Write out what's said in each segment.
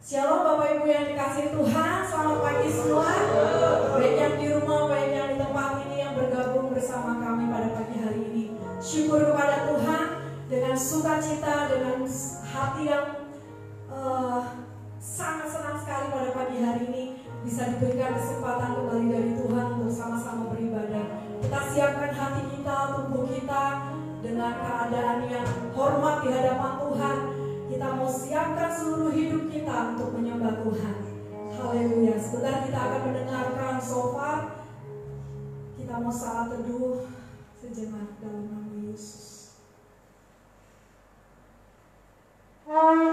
Shalom Bapak Ibu yang dikasihi Tuhan, selamat pagi semua. Baik yang di rumah, baik yang di tempat ini yang bergabung bersama kami pada pagi hari ini. Syukur kepada Tuhan dengan sukacita, dengan hati yang sangat senang sekali pada pagi hari ini bisa diberikan kesempatan kembali dari Tuhan untuk sama-sama beribadah. Kita siapkan hati kita, tubuh kita dengan keadaan yang hormat di hadapan Tuhan. Kita mau siapkan seluruh hidup kita untuk menyembah Tuhan. Haleluya. Sebentar kita akan mendengarkan shofar. Kita mau saat teduh sejenak dalam nama Yesus. Kami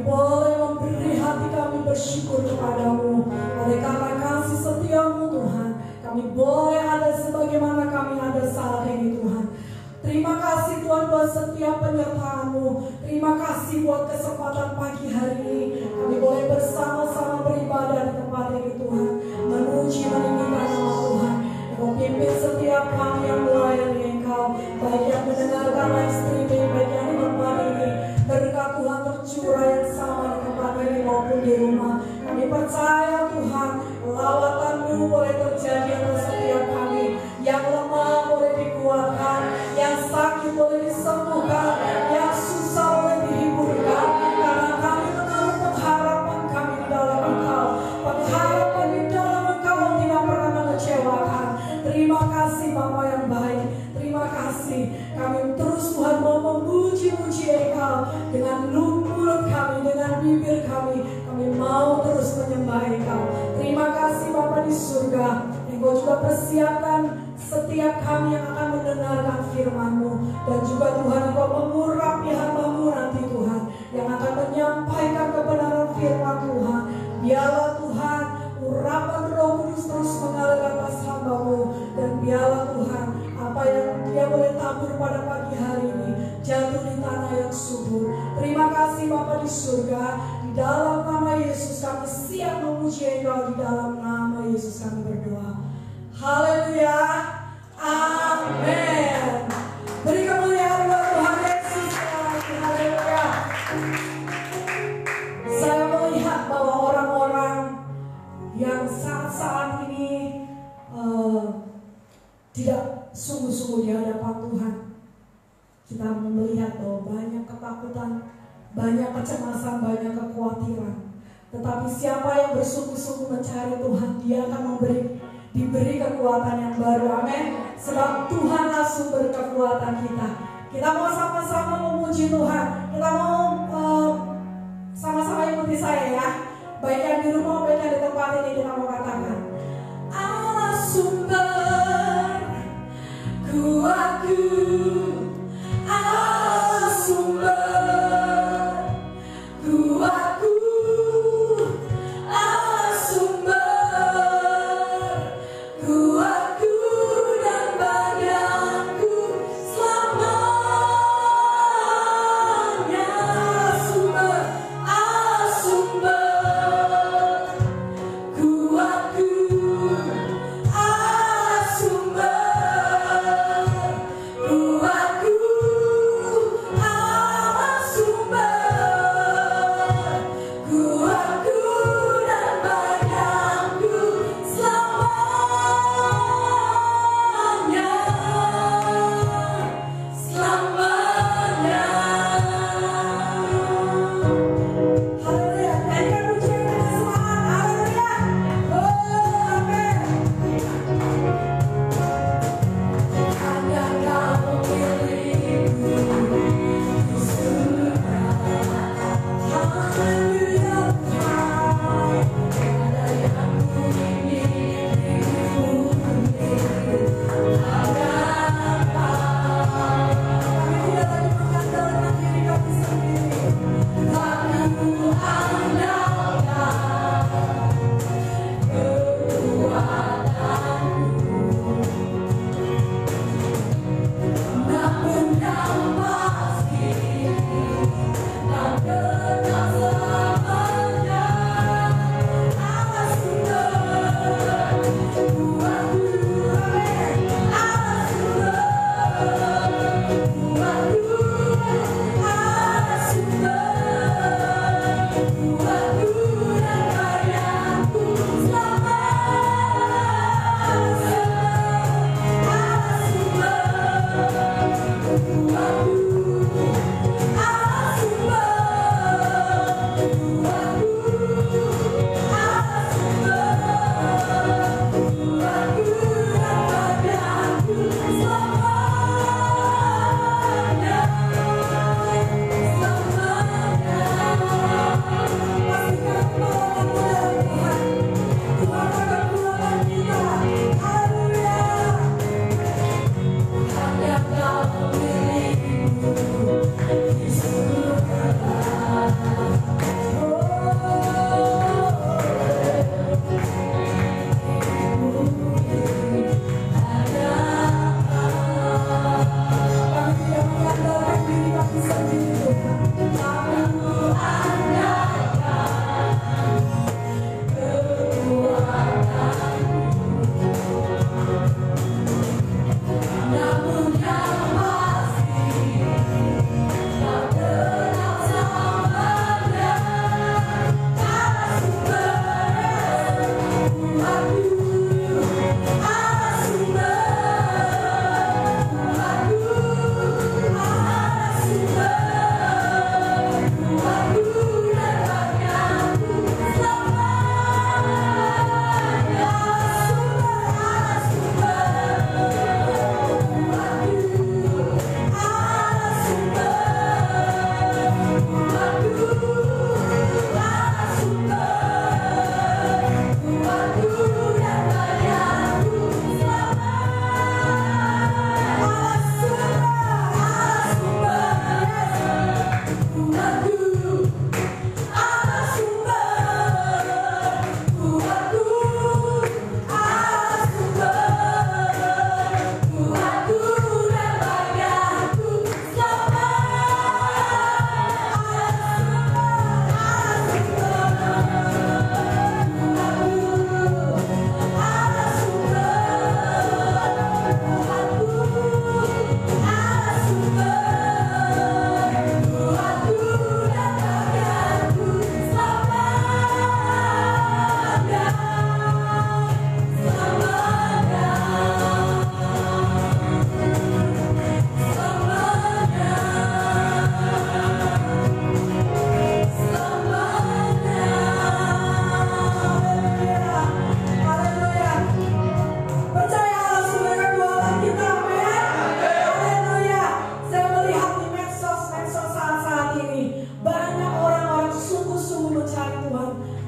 boleh memberi hati kami bersyukur kepadamu. Oleh karena kasih setiamu Tuhan, kami boleh ada sebagaimana kami ada saat ini Tuhan. Terima kasih Tuhan buat setiap penyertaan-Mu. Terima kasih buat kesempatan pagi hari ini. Kami boleh bersama-sama beribadah di tempat ini Tuhan. Memuji meninggikan nama Tuhan. Engkau pimpin setiap kami yang melayani Engkau. Baik yang mendengarkan live streaming, baik yang di tempat ini. Berkat Tuhan tercurah yang sama di tempat ini maupun di rumah. Kami percaya Tuhan, lawatan-Mu boleh terjadi atas setiap kami. Yang lemah boleh dikuatkan, yang sakit boleh disembuhkan, yang susah boleh dihiburkan. Karena kami menaruh pengharapan kami di dalam Engkau. Pengharapan di dalam Engkau yang tidak pernah mengecewakan. Terima kasih Bapa yang baik. Terima kasih. Kami terus Tuhan mau memuji-muji Engkau dengan mulut kami, dengan bibir kami. Kami mau terus menyembah Engkau. Terima kasih Bapa di surga. Engkau juga persiapkan setiap kami yang akan mendengarkan firman-Mu. Dan juga Tuhan Engkau mengurapi hamba-Mu nanti Tuhan, yang akan menyampaikan kebenaran firman Tuhan. Biarlah Tuhan urapan Roh Kudus terus mengalir atas hamba-Mu. Dan biarlah Tuhan apa yang Dia boleh tabur pada pagi hari ini jatuh di tanah yang subur. Terima kasih Bapa di surga. Di dalam nama Yesus kami siap memuji Engkau. Di dalam nama Yesus kami berdoa. Haleluya. Amin. Beri kemuliaan buat Tuhan Yesus. Haleluya. Saya melihat bahwa orang-orang yang saat ini tidak sungguh-sungguh di hadapan Tuhan. Kita melihat bahwa banyak ketakutan, banyak kecemasan, banyak kekhawatiran. Tetapi siapa yang bersungguh-sungguh mencari Tuhan, dia akan diberi kekuatan yang baru. Amin. Sebab Tuhanlah sumber kekuatan kita. Kita mau sama-sama memuji Tuhan. Kita mau sama-sama ikuti saya ya. Baik yang di rumah, baik yang di tempat ini, kita mau katakan, Allah sumber kuatku, Allah sumber kuatku, Allah sumber kuatku dan bagianku selamanya. Allah sumber kuatku, Allah sumber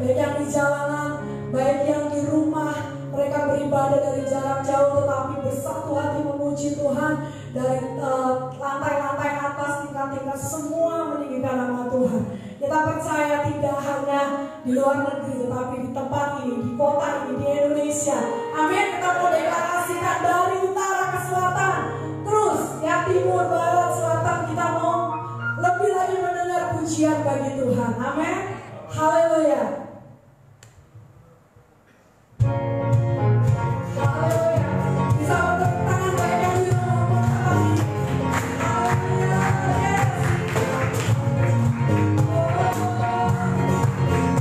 baik yang di jalanan, baik yang di rumah. Mereka beribadah dari jarak jauh tetapi bersatu hati memuji Tuhan. Dari lantai-lantai atas, tingkat-tingkat, semua meninggikan nama Tuhan. Kita percaya tidak hanya di luar negeri tetapi di tempat ini, di kota ini, di Indonesia. Amin. Kita mau deklarasikan dari utara ke selatan, terus ya timur, barat, selatan. Kita mau lebih lagi mendengar pujian bagi Tuhan. Amin. Haleluya. Haleluya. Bisa bertepuk tangan baik yang di rumah. Haleluya. Yes.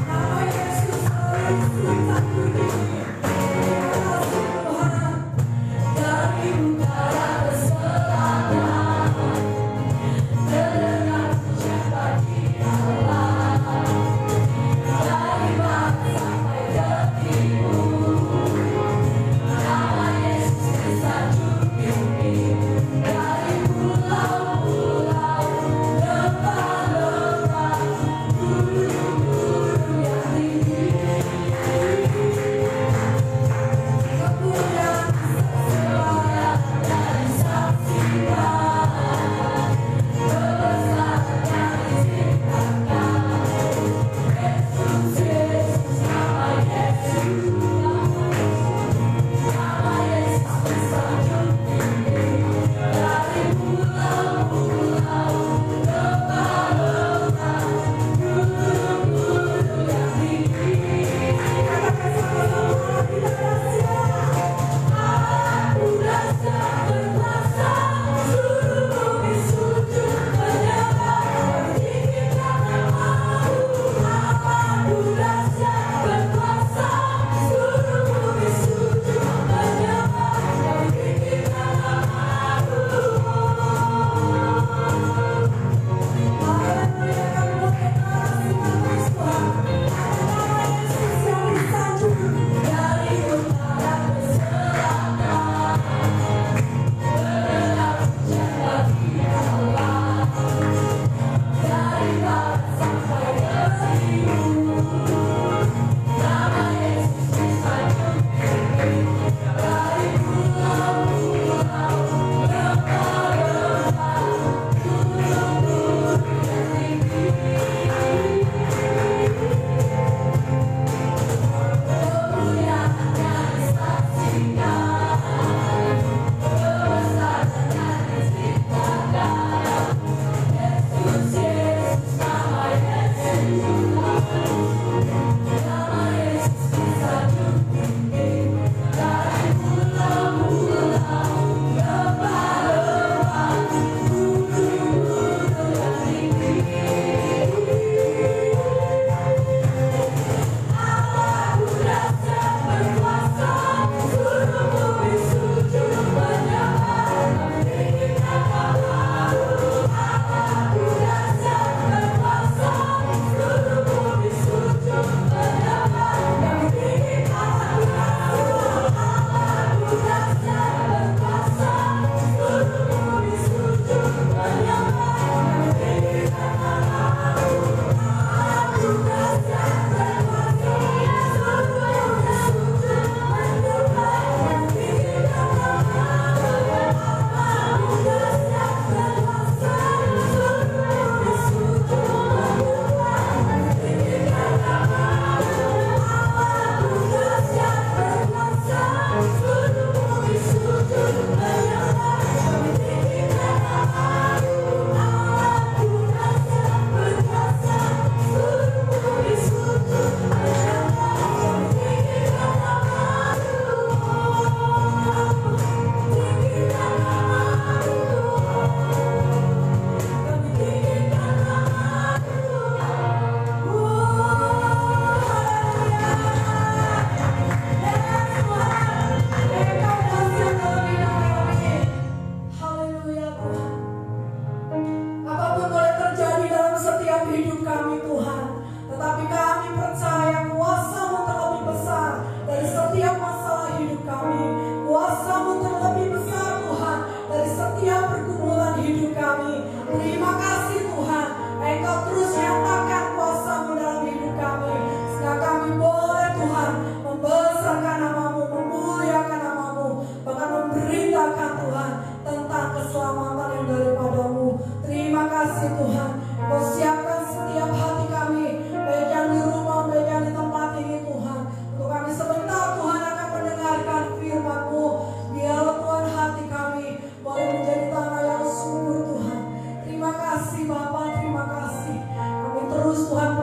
Nama Yesus Kristus Tuhan. Dari utara ke selatan, terdengar pujian bagi Allah.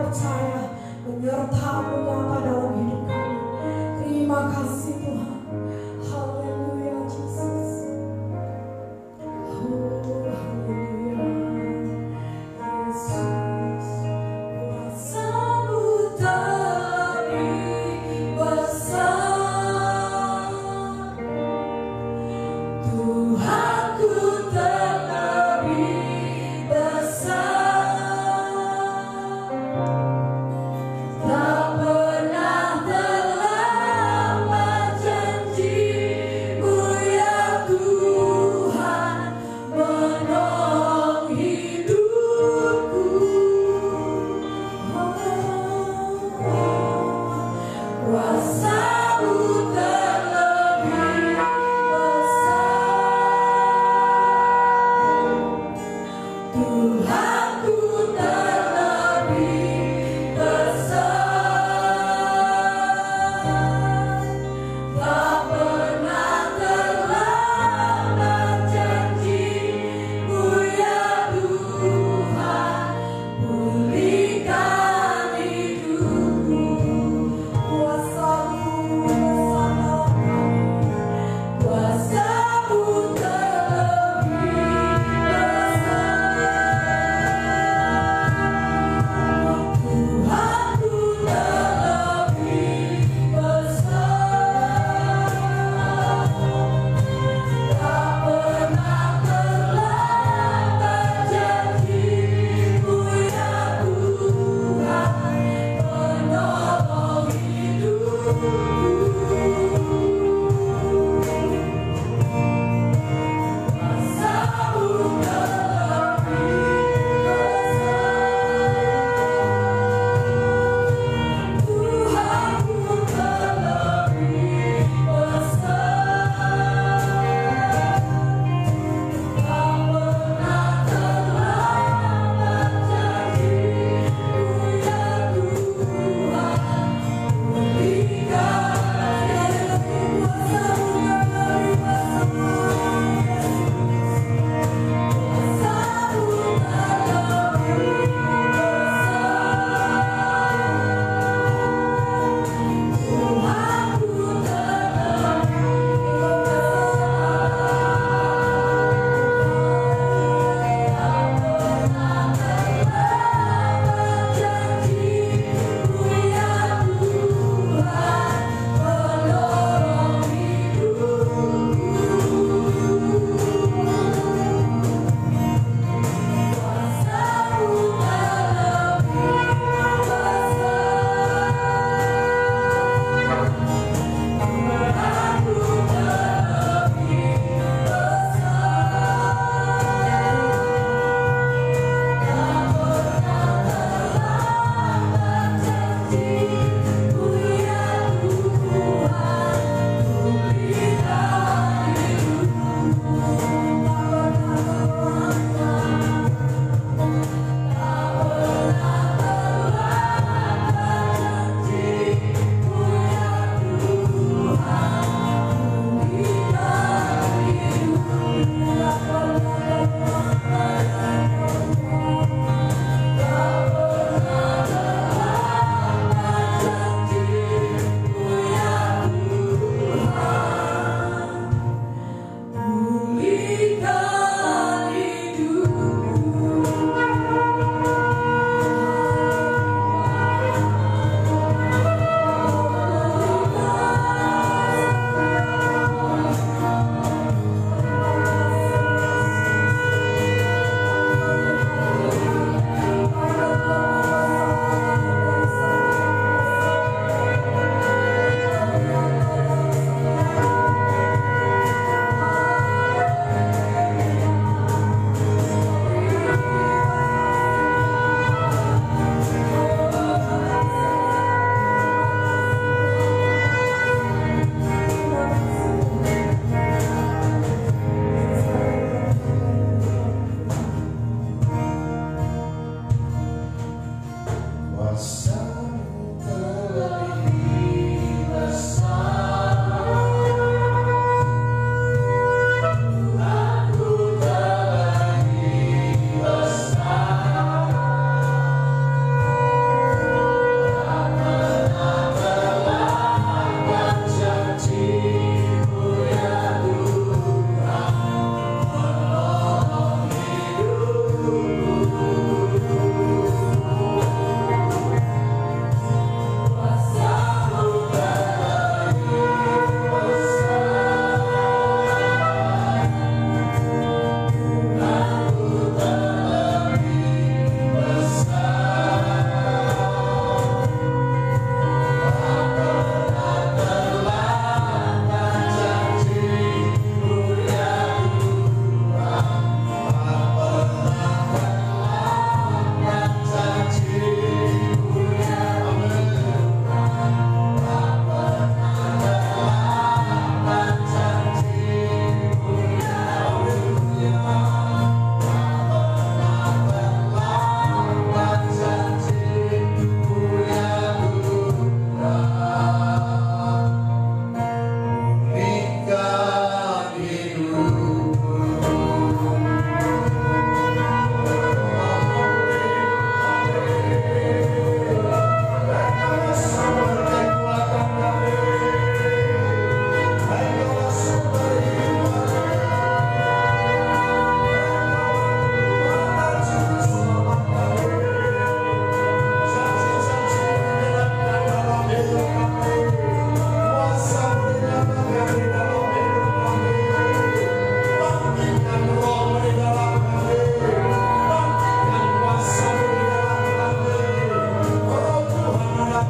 percaya menyertamu Bapa dalam hidup kami. Terima kasih Tuhan. Haleluya Yesus. Oh haleluya Yesus. Kuasamu lebih besar, Tuhanku terlebih besar, tak pernah terlambat.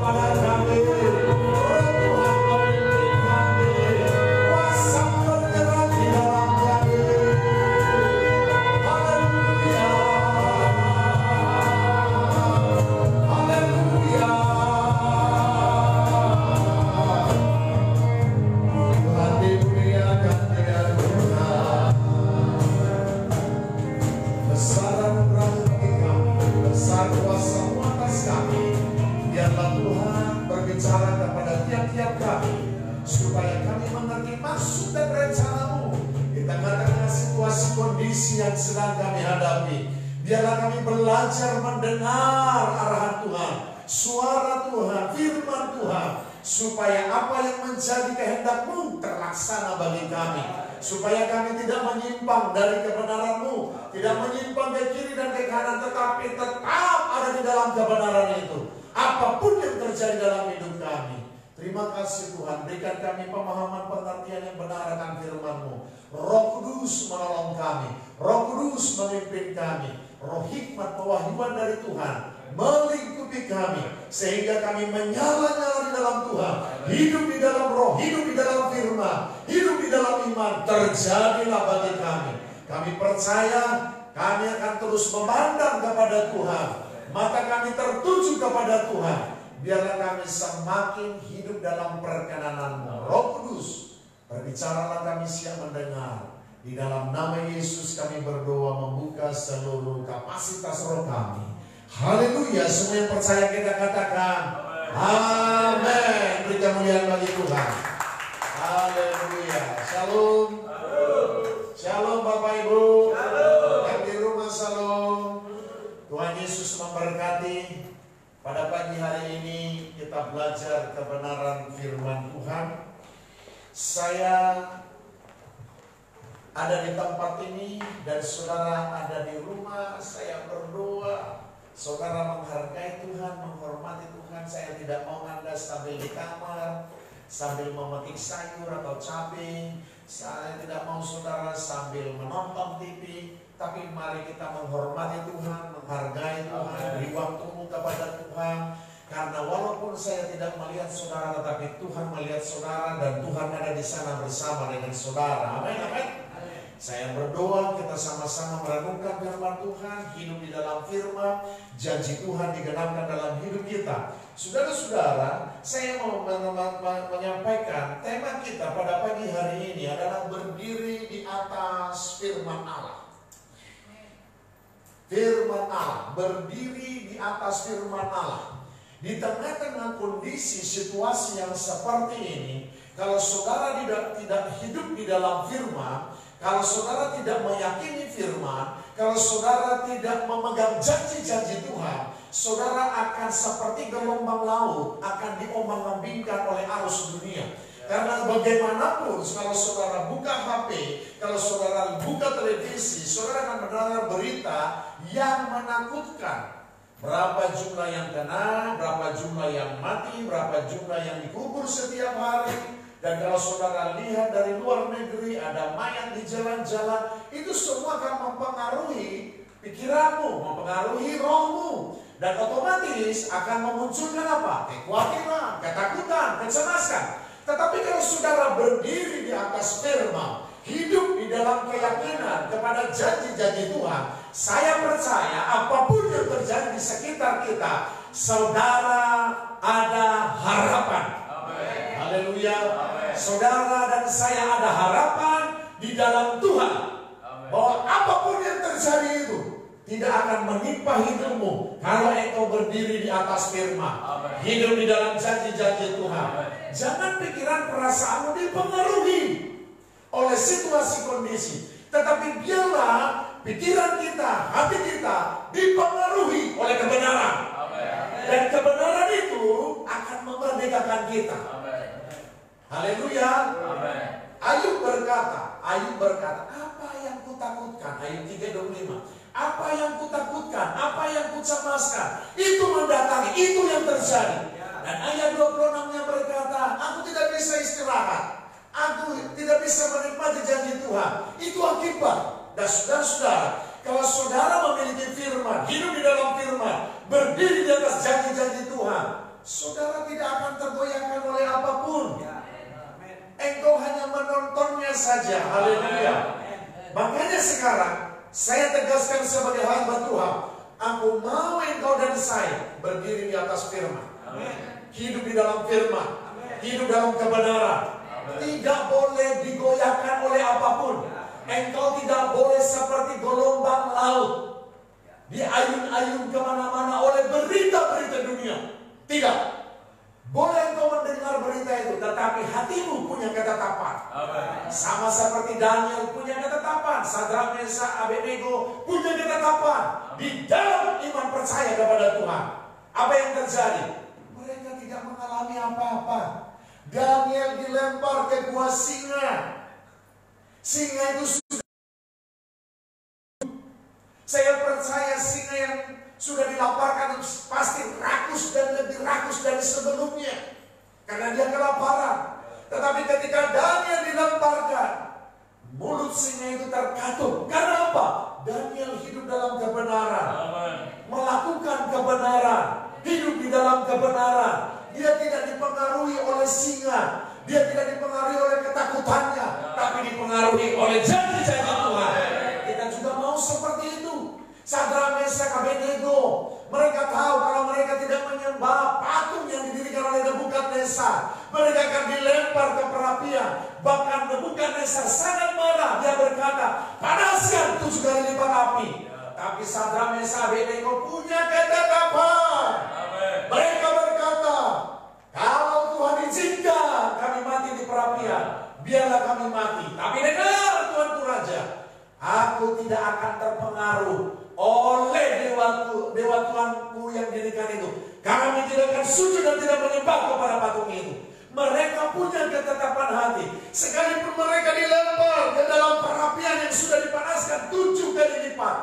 kepada kami. Oh Tuhan, memimpin kami. Kuasa bergerak di dalam kami. Haleluya. Haleluya. Tuhan dimuliakan dengan Tuhan. Besar anugerah bagi kami, besar kuasa-Mu atas kami. Biarlah Tuhan berbicara kepada tiap-tiap kami, supaya kami mengerti maksud dan rencana-Mu di tengah-tengah situasi kondisi yang sedang kami hadapi. Biarlah kami belajar mendengar arahan Tuhan, suara Tuhan, firman Tuhan, supaya apa yang menjadi kehendak-Mu terlaksana bagi kami. Supaya kami tidak menyimpang dari kebenaran-Mu, tidak menyimpang ke kiri dan ke kanan, tetapi tetap ada di dalam kebenaran itu. Apapun yang terjadi dalam hidup kami. Terima kasih Tuhan, berikan kami pemahaman pengertian yang benar akan firman-Mu. Roh Kudus menolong kami, Roh Kudus memimpin kami, Roh hikmat pewahyuan dari Tuhan melingkupi kami, sehingga kami menyala-nyala di dalam Tuhan, hidup di dalam roh, hidup di dalam firman, hidup di dalam iman. Terjadilah bagi kami. Kami percaya kami akan terus memandang kepada Tuhan, mata kami tertuju kepada Tuhan. Biarlah kami semakin hidup dalam perkenanan-Mu. Roh Kudus, berbicaralah, kami siap mendengar. Di dalam nama Yesus kami berdoa, membuka seluruh kapasitas roh kami. Haleluya. Semua yang percaya kita katakan amin. Beri kemuliaan bagi Tuhan. Haleluya. Shalom. Shalom Bapak Ibu. Yang di rumah shalom. Tuhan Yesus memberkati. Pada pagi hari ini kita belajar kebenaran firman Tuhan. Saya ada di tempat ini dan saudara ada di rumah. Saya berdoa saudara menghargai Tuhan, menghormati Tuhan. Saya tidak mau Anda sambil di kamar, sambil memetik sayur atau cabai. Saya tidak mau saudara sambil menonton TV. Tapi mari kita menghormati Tuhan, menghargai Tuhan, beri waktumu kepada Tuhan. Karena walaupun saya tidak melihat saudara, tetapi Tuhan melihat saudara dan Tuhan ada di sana bersama dengan saudara. Amin, amin. Saya berdoa kita sama-sama merenungkan firman Tuhan, hidup di dalam firman, janji Tuhan digenapkan dalam hidup kita. Saudara-saudara, saya mau menyampaikan tema kita pada pagi hari ini adalah berdiri di atas firman Allah. Firman Allah, berdiri di atas firman Allah. Di tengah-tengah kondisi situasi yang seperti ini, kalau saudara tidak hidup di dalam firman, kalau saudara tidak meyakini firman, kalau saudara tidak memegang janji-janji Tuhan, saudara akan seperti gelombang laut, akan diombang-ambingkan oleh arus dunia. Karena bagaimanapun kalau saudara buka HP, kalau saudara buka televisi, saudara akan mendengar berita yang menakutkan. Berapa jumlah yang kena, berapa jumlah yang mati, berapa jumlah yang dikubur setiap hari. Dan kalau saudara lihat dari luar negeri ada mayat di jalan-jalan, itu semua akan mempengaruhi pikiranmu, mempengaruhi rohmu. Dan otomatis akan memunculkan apa? Kekhawatiran, ketakutan, kecemasan. Tetapi kalau saudara berdiri di atas firman, hidup di dalam keyakinan kepada janji-janji Tuhan, saya percaya apapun yang terjadi di sekitar kita, saudara ada harapan. Amen. Haleluya. Amen. Saudara dan saya ada harapan di dalam Tuhan. Amen. Bahwa apapun yang terjadi itu tidak akan menimpa hidupmu kalau engkau berdiri di atas firman. Amen. Hidup di dalam janji-janji Tuhan. Amen. Jangan pikiran perasaanmu dipengaruhi oleh situasi kondisi, tetapi biarlah pikiran kita, hati kita dipengaruhi oleh kebenaran. Amen. Dan kebenaran itu akan memerdekakan kita. Haleluya. Ayub berkata, apa yang kutakutkan? Ayub 3:25. Apa yang kutakutkan, apa yang kucemaskan, itu mendatangi, itu yang terjadi. Dan ayat 26-nya berkata, aku tidak bisa istirahat, aku tidak bisa menikmati janji Tuhan. Itu akibat. Dan saudara-saudara, kalau saudara memiliki firman, hidup di dalam firman, berdiri di atas janji-janji Tuhan, saudara sekarang saya tegaskan sebagai hamba Tuhan, aku mau engkau dan saya berdiri di atas firman. Hidup di dalam firman, hidup dalam kebenaran. Tidak boleh digoyahkan oleh apapun. Engkau tidak boleh seperti gelombang laut, diayun-ayun kemana-mana oleh berita-berita dunia. Tidak. Boleh engkau mendengar berita itu, tetapi hatimu punya ketetapan. Sama seperti Daniel punya ketetapan, Sadrak, Mesak, Abednego punya ketetapan di dalam iman percaya kepada Tuhan. Apa yang terjadi? Mereka tidak mengalami apa-apa. Daniel dilempar ke gua singa. Singa itu sudah, saya percaya singa yang sudah dilaparkan pasti rakus dan lebih rakus dari sebelumnya, karena dia kelaparan. Tetapi ketika Daniel dilemparkan, mulut singa itu terkatup. Karena apa? Daniel hidup dalam kebenaran, melakukan kebenaran, hidup di dalam kebenaran. Dia tidak dipengaruhi oleh singa, dia tidak dipengaruhi oleh ketakutannya, tapi dipengaruhi oleh janji-janji Tuhan. Kita juga mau seperti itu. Sadrak, Mesak, Abednego, mereka tahu kalau mereka tidak menyembah patung yang didirikan oleh Nebukadnezar, mereka akan dilempar ke perapian. Bahkan Nebukadnezar sangat marah. Dia berkata, panaskan 7 kali lipat api. Tapi Sadrak, Mesak, Abednego punya ketetapan. Mereka berkata, kalau Tuhan izinkan kami mati di perapian, biarlah kami mati. Tapi dengar Tuanku Raja, aku tidak akan terpengaruh oleh dewa Tuanku yang dirikan itu. Kami tidak akan sujud dan tidak menyembah kepada patung itu. Mereka punya ketetapan hati. Sekalipun mereka dilempar ke dalam perapian yang sudah dipanaskan 7 kali lipat.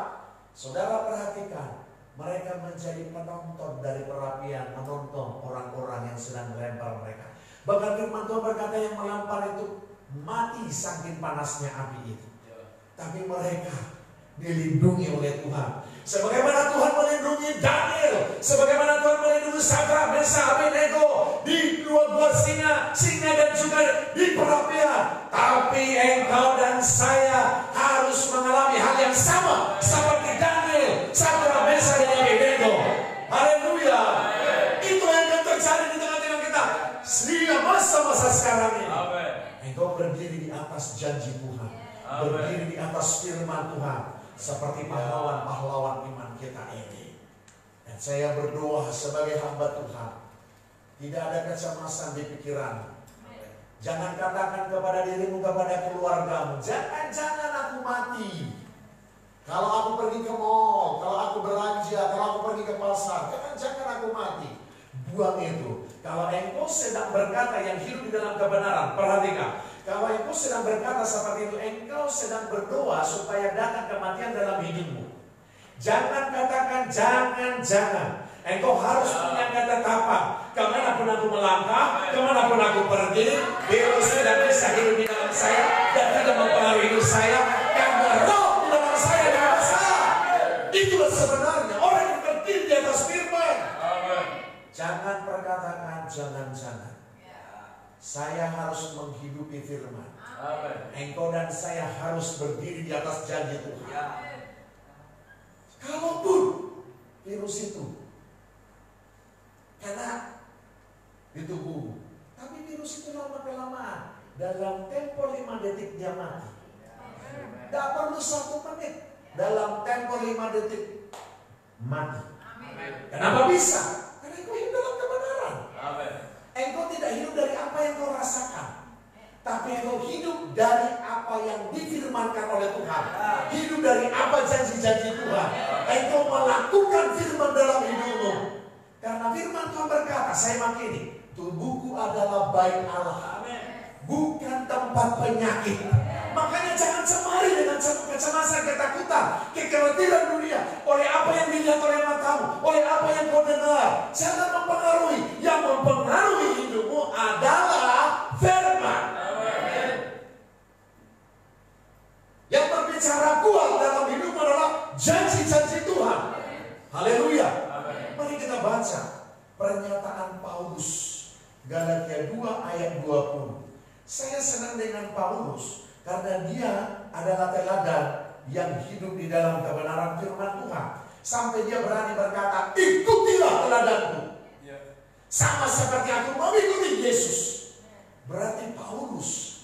Saudara perhatikan, mereka menjadi penonton dari perapian, menonton orang-orang yang sedang melempar mereka. Bahkan firman Tuhan berkata yang melempar itu mati saking panasnya api itu. Tapi mereka dilindungi oleh Tuhan. Sebagaimana Tuhan melindungi Daniel, sebagaimana Tuhan melindungi Sadrak, Mesak, Abednego di dua singa dan juga di perapian. Tapi engkau dan saya harus mengalami hal yang sama seperti Daniel, Sadrak, Mesak, dan Abednego. Haleluya. Itu yang akan terjadi di tengah-tengah kita sehingga masa-masa sekarang ini. Engkau berdiri di atas janji Tuhan, berdiri di atas firman Tuhan, seperti pahlawan-pahlawan iman kita ini. Dan saya berdoa sebagai hamba Tuhan, tidak ada kecemasan di pikiran. Jangan katakan kepada dirimu, kepada keluargamu, jangan-jangan aku mati. Kalau aku pergi ke mall, kalau aku belanja, kalau aku pergi ke pasar, jangan-jangan aku mati. Buang itu. Kalau engkau sedang berkata yang hidup di dalam kebenaran, perhatikan. Kalau engkau sedang berkata seperti itu, engkau sedang berdoa supaya datang kematian dalam hidupmu. Jangan katakan jangan. Engkau harus punya ketetapan. Kemanapun aku melangkah, kemanapun aku pergi, virus tidak bisa hidup di dalam saya dan tidak mempengaruhi hidup saya, karena roh di dalam saya tidak bisa. Itulah sebenarnya orang yang berdiri di atas firman. Jangan perkatakan jangan. Saya harus menghidupi firman. Engkau dan saya harus berdiri di atas janji Tuhan. Kalaupun virus itu kena di tubuhmu, tapi virus itu lama-kelamaan dalam tempo 5 detik dia mati. Tidak perlu 1 menit, dalam tempo 5 detik mati. Kenapa bisa? Karena engkau hidup dalam kebenaran. Engkau tidak hidup dari apa yang kau rasakan, tapi engkau hidup dari apa yang difirmankan oleh Tuhan. Hidup dari apa janji-janji Tuhan. Engkau melakukan firman dalam hidupmu. Karena firman Tuhan berkata, saya makini, tubuhku adalah bait Allah, bukan tempat penyakit. Makanya jangan cemari dengan kecemasan, ketakutan, kekhawatiran dunia oleh apa yang dilihat oleh matamu, oleh apa yang kau dengar. Jangan mempengaruhi. Yang mempengaruhi hidupmu adalah firman. Yang berbicara kuat dalam hidupmu adalah janji-janji Tuhan. Haleluya. Mari kita baca pernyataan Paulus, Galatia 2 ayat 20. Saya senang dengan Paulus karena dia adalah teladan yang hidup di dalam kebenaran firman Tuhan. Sampai dia berani berkata, ikutilah teladanku. Sama seperti aku mengikuti Yesus. Berarti Paulus,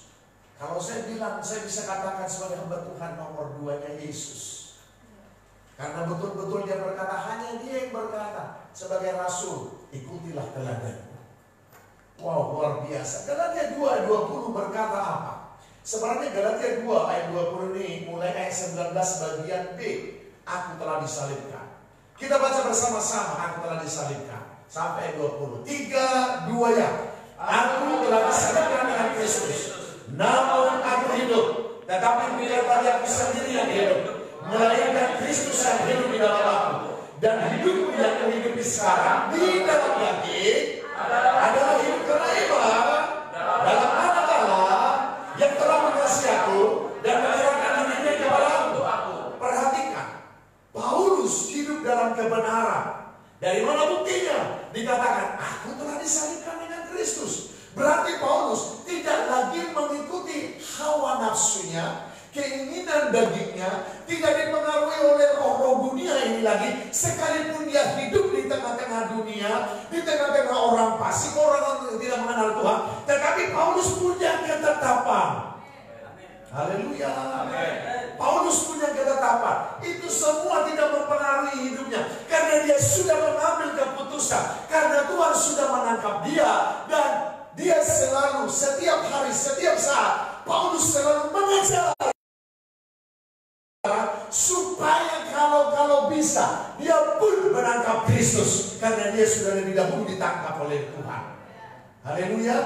kalau saya bilang, saya bisa katakan sebagai hamba Tuhan nomor 2-nya Yesus. Karena betul-betul dia berkata, hanya dia yang berkata sebagai rasul, ikutilah teladanku. Wow, luar biasa. Galatia 2:20 berkata apa? Sebenarnya Galatia 2 ayat 20 ini mulai ayat 19 bagian B. Aku telah disalibkan. Kita baca bersama-sama, aku telah disalibkan. Sampai 20. 3, 2 ya. Aku telah disalibkan dengan Kristus. Namun aku hidup. Tetapi bukan lagi aku sendiri yang hidup, melainkan Kristus yang hidup di dalam aku. Dan hidupku yang kuhidupi sekarang di dalam daging adalah hidup karena iman dalam anak Allah yang telah mengasihi aku dan menyerahkan dirinya kepada aku. Perhatikan, Paulus hidup dalam kebenaran. Dari mana buktinya? Dikatakan, aku telah disalibkan dengan Kristus. Berarti Paulus tidak lagi mengikuti hawa nafsunya, keinginan dagingnya, tidak dipengaruhi oleh roh-roh dunia ini lagi. Sekalipun dia hidup di tengah-tengah dunia, di tengah-tengah orang fasik, orang yang tidak mengenal Tuhan, tetapi Paulus punya ketetapan. Haleluya. Paulus punya ketetapan. Itu semua tidak mempengaruhi hidupnya, karena dia sudah mengambil keputusan, karena Tuhan sudah menangkap dia. Dan dia selalu, setiap hari, setiap saat, Paulus selalu mengejar supaya kalau bisa dia pun menangkap Kristus, karena dia sudah lebih dahulu ditangkap oleh Tuhan. Haleluya.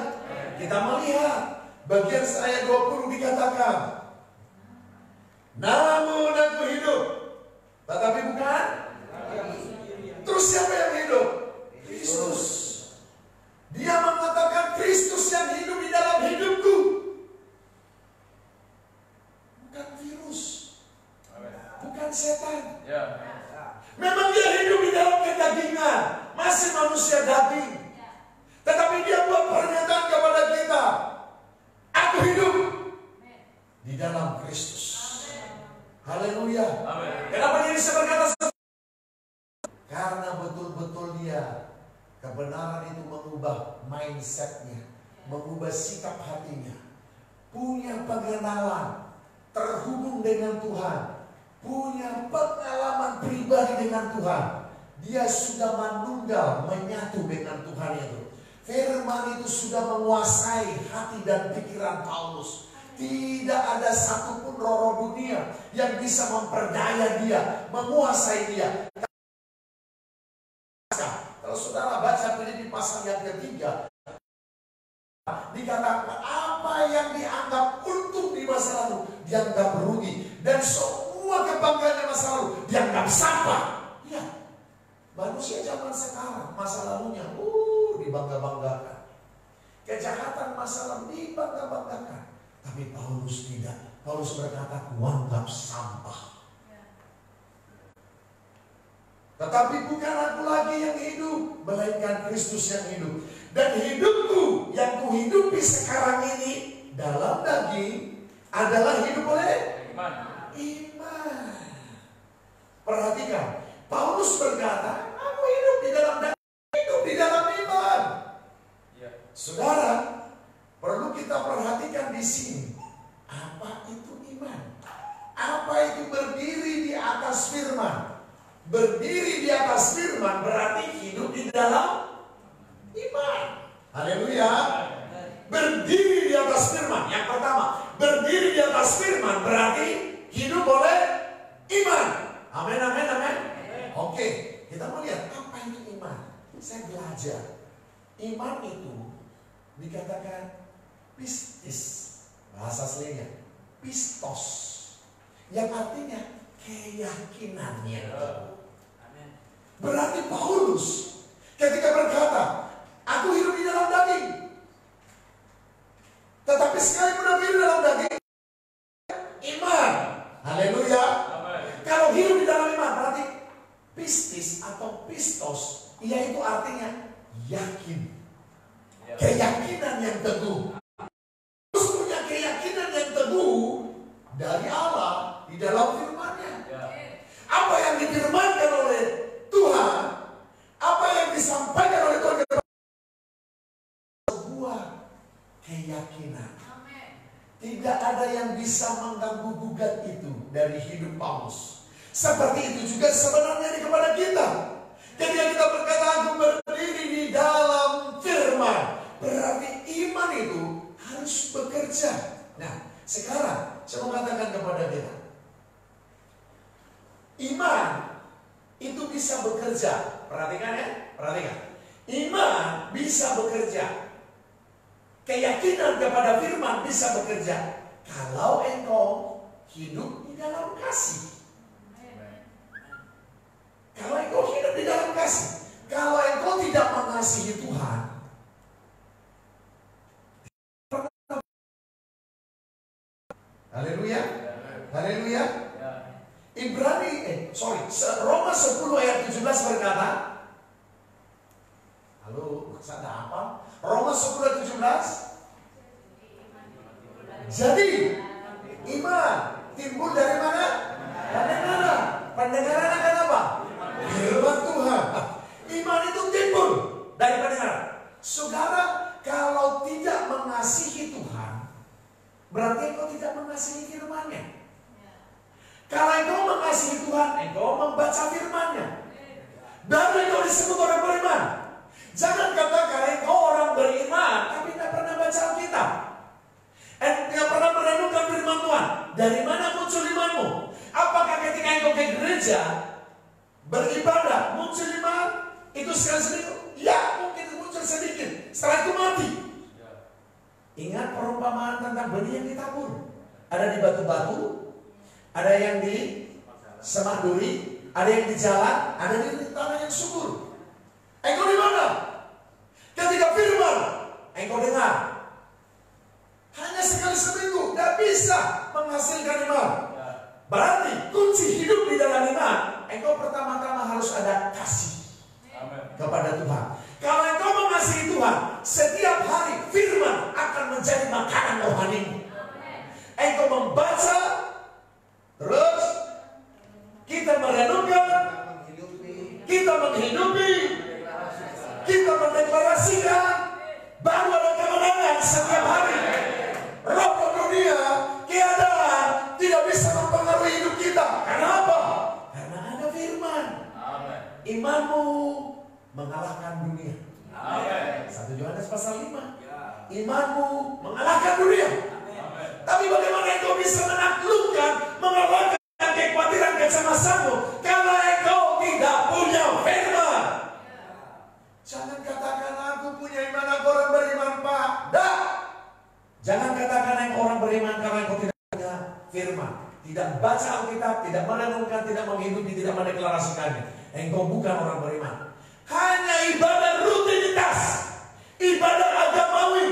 Kita melihat bagian ayat 20 dikatakan, namun aku hidup, tetapi bukan. Terus siapa yang hidup? Kristus. Dia mengatakan Kristus yang hidup di dalam hidupku, bukan virus, bukan setan. Memang dia hidup di dalam kedagingan, masih manusia daging, tetapi dia buat pernyataan kepada kita, aku hidup di dalam Kristus. Haleluya. Kenapa dia bisa berkata? Karena betul-betul dia, kebenaran itu mengubah mindsetnya, mengubah sikap hatinya, punya pengenalan, terhubung dengan Tuhan, punya pengalaman pribadi dengan Tuhan. Dia sudah menunggal, menyatu dengan Tuhan itu. Firman itu sudah menguasai hati dan pikiran Paulus. Tidak ada satupun roh dunia yang bisa memperdaya dia, menguasai dia. Kalau saudara baca Filipi pasal yang ketiga, dikatakan apa yang dianggap untung di masa lalu dianggap rugi, dan semua kebanggaan masa lalu dianggap sampah. Ya, manusia zaman sekarang masa lalunya dibangga-banggakan, kejahatan masa lalu dibangga-banggakan. Tapi Paulus tidak. Paulus berkata, kuanggap sampah. Tetapi bukan aku lagi yang hidup, melainkan Kristus yang hidup. Dan hidupku yang kuhidupi sekarang ini dalam daging adalah hidup oleh iman. Perhatikan, Paulus berkata, aku hidup di dalam daging, hidup di dalam iman. Saudara, perlu kita perhatikan di sini, apa itu iman? Apa itu berdiri di atas firman? Berdiri di atas firman berarti hidup di dalam iman. Haleluya. Berdiri di atas firman. Yang pertama, berdiri di atas firman berarti hidup oleh iman. Amin, amin, amin. Oke, kita melihat apa itu iman. Saya belajar. Iman itu dikatakan pistis, bahasa aslinya pistos, yang artinya keyakinannya. Berarti Paulus ketika berkata, aku hidup di dalam daging, tetapi sekalipun aku hidup dalam daging, iman. Haleluya. Kalau hidup di dalam iman berarti pistis atau pistos, yaitu artinya yakin, keyakinan yang teguh. Terus punya keyakinan yang teguh dari Allah di dalam firman. Tidak ada yang bisa mengganggu gugat itu dari hidup Paulus. Seperti itu juga sebenarnya kepada kita. Ketika kita berkata aku berdiri di dalam firman, berarti iman itu harus bekerja. Nah, sekarang saya mau katakan kepada kita, iman itu bisa bekerja. Perhatikan ya, perhatikan. Iman bisa bekerja. Keyakinan kepada firman bisa bekerja kalau engkau hidup di dalam kasih. Kalau engkau hidup di dalam kasih. Kalau engkau tidak mengasihi Tuhan, haleluya, haleluya. Roma 10 ayat 17 berkata, halo, ada apa? Roma 10 ayat 17. Jadi iman timbul dari mana? Pendengaran. Pendengaran akan apa? Firman Tuhan. Iman itu timbul dari pendengaran. Saudara, kalau tidak mengasihi Tuhan, berarti engkau tidak mengasihi firman-Nya. Kalau engkau mengasihi Tuhan, engkau membaca firman-Nya, baru engkau disebut orang beriman. Jangan katakan engkau orang beriman tapi tidak pernah baca Alkitab, tidak pernah merenungkan firman Tuhan. Dari mana muncul imanmu? Apakah ketika engkau ke gereja beribadah muncul iman itu sekali seminggu? Ya, mungkin muncul sedikit, setelah itu mati. Ingat perumpamaan tentang benih yang ditabur. Ada di batu-batu, ada yang di semak duri, ada yang di jalan, ada di tanah yang subur. Engkau di mana? Ketika firman engkau dengar, hanya sekali seminggu, tidak bisa menghasilkan iman. Berarti kunci hidup di dalam iman, engkau pertama-tama harus ada kasih kepada Tuhan. Kalau engkau mengasihi Tuhan, setiap hari firman akan menjadi makanan rohanimu. Engkau membaca, terus kita merenungkan, kita menghidupi, kita mendeklarasikan, baru ada kemenangan setiap hari. Roh dunia, keadaan tidak bisa mempengaruhi hidup kita. Kenapa? Karena ada firman. Imanmu mengalahkan dunia. 1 Yohanes pasal 5. Imanmu mengalahkan dunia. Tapi bagaimana engkau bisa menaklukkan, mengalahkan kekhawatiran, kecemasanmu kalau engkau tidak punya firman? Jangan katakan aku punya iman, aku orang beriman, Pak. Dah. Jangan katakan engkau orang beriman karena engkau tidak punya firman, tidak baca Alkitab, tidak merenungkan, tidak menghidupi, tidak mendeklarasikannya. Engkau bukan orang beriman. Hanya ibadah rutinitas, ibadah agamawi,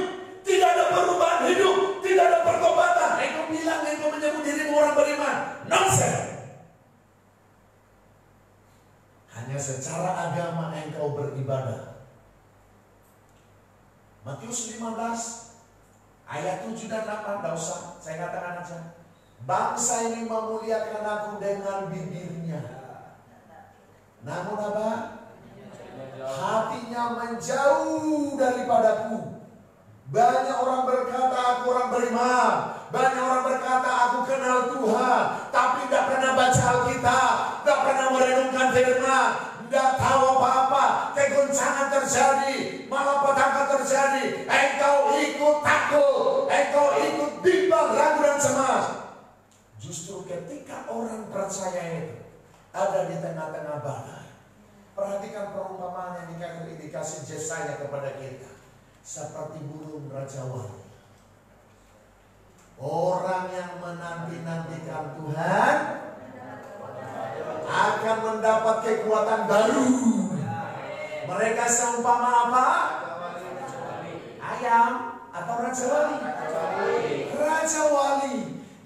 tidak ada perubahan hidup, tidak ada pertobatan. Engkau bilang engkau menyebut dirimu orang beriman. Nonsense. Hanya secara agama engkau beribadah. Matius 15 ayat 7 dan 8, tidak usah, saya katakan aja. Bangsa ini memuliakan aku dengan bibirnya, namun apa? Hatinya menjauh daripadaku. Banyak orang berkata aku orang beriman, banyak orang berkata aku kenal Tuhan, tapi tidak pernah baca Alkitab, tidak pernah merenungkan firman, tidak tahu apa-apa. Kegoncangan terjadi, malapetaka terjadi. Engkau ikut takut, engkau ikut bimbang, ragu dan cemas. Justru ketika orang percaya itu ada di tengah-tengah badai, perhatikan perumpamaan yang dikasih Yesaya kepada kita. Seperti burung Raja Wali. Orang yang menanti-nantikan Tuhan akan mendapat kekuatan baru. Mereka seumpama apa? Ayam atau Raja Wali? Raja Wali.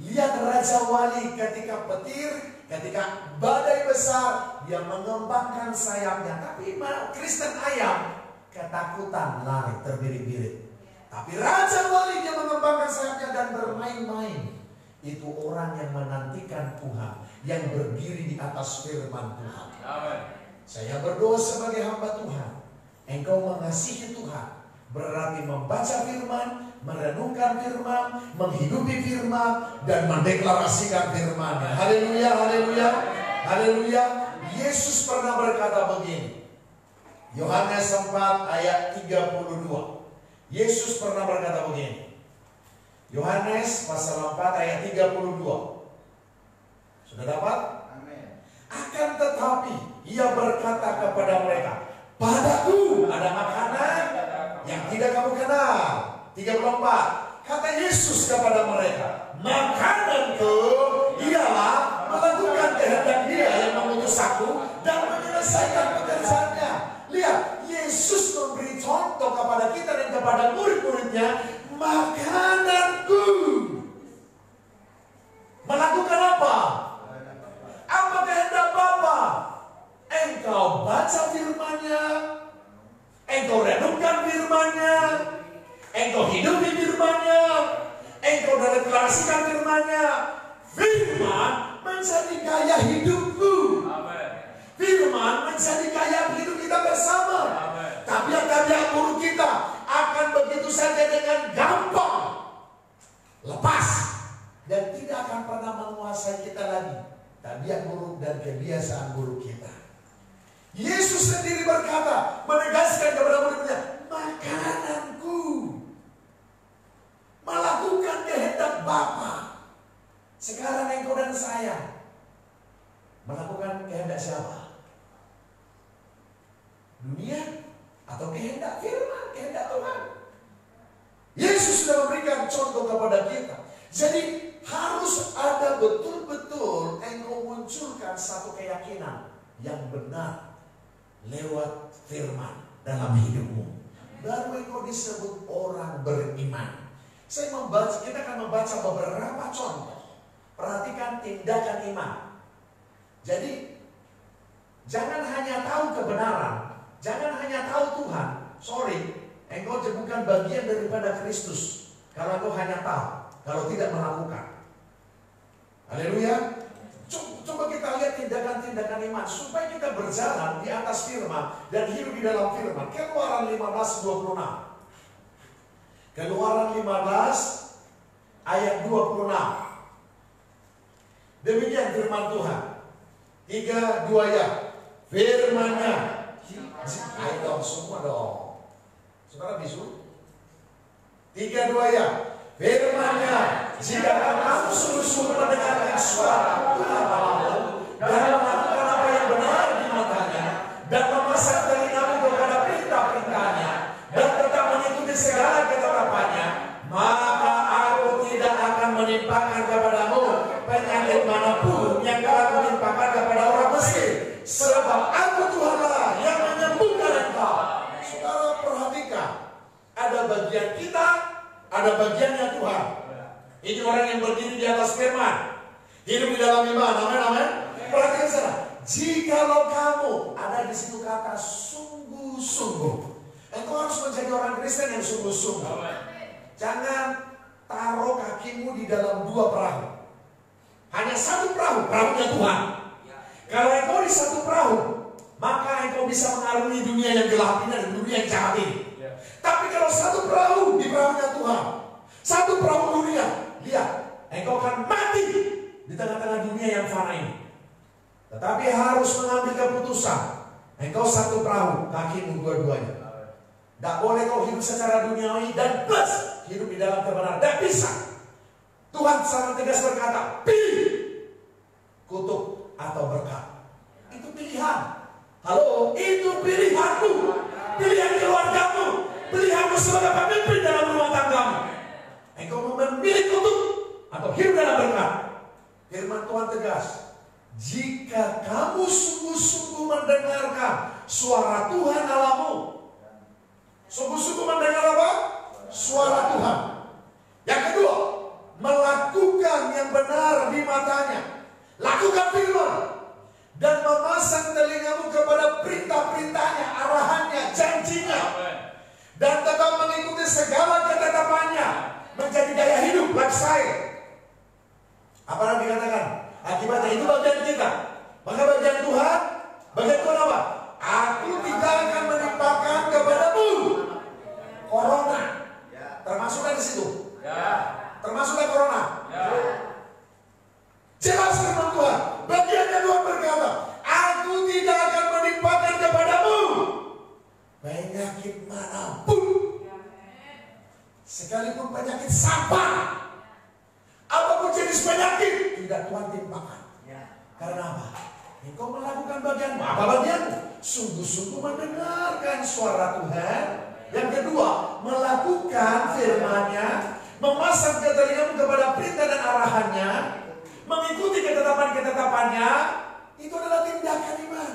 Lihat Raja Wali ketika petir, ketika badai besar, dia mengembangkan sayapnya. Tapi Kristen ayam ketakutan, lari, terbirit-birit. Tapi Raja Wali dia mengembangkan sayapnya dan bermain-main. Itu orang yang menantikan Tuhan, yang berdiri di atas firman Tuhan. Amen. Saya berdoa sebagai hamba Tuhan, engkau mengasihi Tuhan, berarti membaca firman, merenungkan firman, menghidupi firman, dan mendeklarasikan firman-Nya. Haleluya, haleluya, haleluya. Yesus pernah berkata begini. Yohanes 4 ayat 32. Yesus pernah berkata begini. Yohanes pasal 4 ayat 32. Sudah dapat? Amin. Akan tetapi ia berkata kepada mereka, padaku ada makanan yang tidak kamu kenal. 34. Kata Yesus kepada mereka, makananku ialah melakukan kehendak Dia yang mengutus aku dan menyelesaikan pekerjaannya. Lihat, Yesus memberi contoh kepada kita dan kepada murid-muridnya, makananku. Melakukan apa? Apa kehendak Bapa? Engkau baca firman-Nya, engkau renungkan firman-Nya, engkau hidupi firman-Nya, engkau deklarasikan firman-Nya. Firman menjadi gaya hidupku. Firman menjadi gaya hidup kita bersama. Tabiat-tabiat buruk kita akan begitu saja dengan gampang lepas dan tidak akan pernah menguasai kita lagi. Tabiat buruk dan kebiasaan buruk kita. Yesus sendiri berkata, menegaskan kepada murid-muridnya, makananku, melakukan kehendak Bapa. Sekarang engkau dan saya melakukan kehendak siapa? Dunia atau kehendak firman, kehendak Tuhan? Yesus sudah memberikan contoh kepada kita. Jadi harus ada betul-betul engkau munculkan satu keyakinan yang benar lewat firman dalam hidupmu. Baru engkau disebut orang beriman. Kita akan membaca beberapa contoh. Perhatikan tindakan iman. Jadi jangan hanya tahu kebenaran, jangan hanya tahu Tuhan. Sorry, engkau bukan bagian daripada Kristus kalau engkau hanya tahu, kalau tidak melakukan. Haleluya. Coba kita lihat tindakan-tindakan iman supaya kita berjalan di atas firman dan hidup di dalam firman. Keluaran 15:26. Keluaran 15 ayat 26. Demikian firman Tuhan. 3, 2 ya. Firman-Nya. Ayo dong, semua dong. Saudara bisu. 3, 2 ya. Firman-Nya. Jika kamu sungguh-sungguh mendengarkan suara Tuhan Allahmu dan melakukan apa yang benar di matanya dan memasang telingamu kepada perintah-perintahnya dan tetap mengikuti segala ketetapannya, maka aku tidak akan menimpakan kepadamu penyakit manapun yang telah menimpakan kepada orang Mesir, sebab aku Tuhanlah yang menyembuhkan engkau. Saudara perhatikan, ada bagian kita, ada bagiannya Tuhan. Ini orang yang berdiri di atas firman, hidup di dalam iman. Amin, amin. Perhatikan sana. Jikalau kamu, ada di situ kata sungguh-sungguh. Engkau harus menjadi orang Kristen yang sungguh-sungguh. Jangan taruh kakimu di dalam 2 perahu. Hanya 1 perahu, perahunya Tuhan. Kalau engkau di 1 perahu, maka engkau bisa mengarungi dunia yang gelap ini dan dunia yang jahat ini. Tapi kalau 1 perahu di perahunya Tuhan, 1 perahu dunia, lihat, engkau akan mati di tengah-tengah dunia yang fana ini. Tetapi harus mengambil keputusan. Engkau 1 perahu, kakimu dua-duanya. Tidak boleh kau hidup secara duniawi dan plus hidup di dalam kebenaran. Tidak bisa. Tuhan sangat tegas berkata, pilih kutuk atau berkat. Itu pilihan. Halo, itu pilihanmu. Pilihan keluargamu. Pilihanmu sebagai pemimpin dalam rumah tanggamu. Engkau mau memilih kutuk atau hidup dalam berkat. Firman Tuhan tegas. Jika kamu sungguh-sungguh mendengarkan suara Tuhan Allahmu. Sungguh-sungguh mendengar apa? Suara Tuhan. Yang kedua, melakukan yang benar di matanya. Lakukan firman. Dan memasang telingamu kepada perintah-perintahnya, arahannya, janjinya. Dan tetap mengikuti segala ketetapannya. Menjadi gaya hidup lifestyle. Apa yang dikatakan? Akibatnya itu bagian kita. Maka bagian Tuhan, bagian Tuhan apa? Aku tidak akan menimpakan kepadamu corona. Termasukkan di situ. Sekalipun penyakit sabar, apapun jenis penyakit, tidak Tuhan timpakan. Karena apa? Engkau melakukan bagianmu. Apa bagianmu? Sungguh-sungguh mendengarkan suara Tuhan. Yang kedua, melakukan firman-Nya, memasang telingamu kepada perintah dan arahannya, mengikuti ketetapan-ketetapannya. Itu adalah tindakan iman.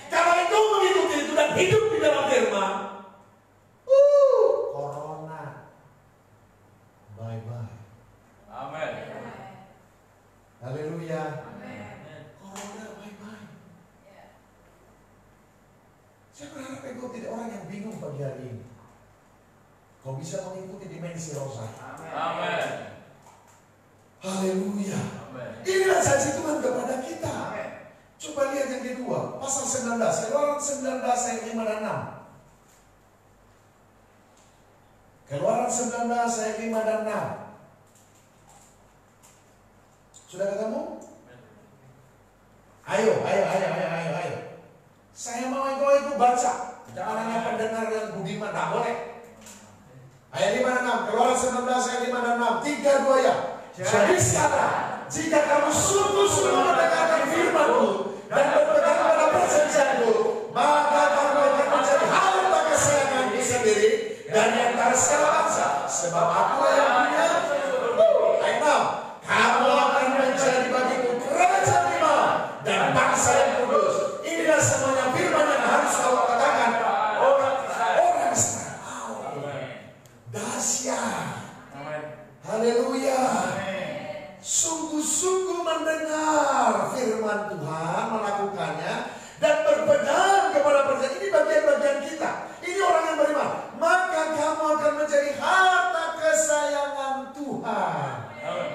Kalau engkau mengikuti itu dan hidup di dalam firman, corona, bye-bye. Amin. Haleluya. Corona, bye-bye. Saya berharap engkau tidak orang yang bingung pagi hari ini. Kau bisa mengikuti dimensi roh saya. Amin. Haleluya. Amin. Inilah janji Tuhan kepada kita. Amin. Coba lihat yang kedua, pasal 19, Keluaran 19 ayat 5 dan 6. Keluaran 19 ayat 5 dan 6. Sudah ketemu? Ayo. Saya mau engkau itu baca. Jangan hanya pendengar yang budiman, tak boleh. Ayat 5 dan 6, Keluaran 19 ayat 5 dan 6. 3, 2 ya. Jadi sekarang, jika kamu sungguh-sungguh mendengarkan firman-Ku dan berpegang pada perjanjian-Ku, maka kamu akan menjadi hamba kesayangan-Ku sendiri dan di antara segala bangsa. Sebab Aku yang punya. Ayat 6, kamu akan menjadi bagiku kerajaan imam dan bangsa yang kudus. Inilah semuanya firman yang harus kau katakan orang Israel. Dahsyat. Haleluya. Sungguh-sungguh mendengar firman Tuhan, melakukannya, dan berpegang kepada perjanjian. Ini bagian-bagian kita. Ini orang yang beriman. Maka kamu akan menjadi harta kesayangan Tuhan.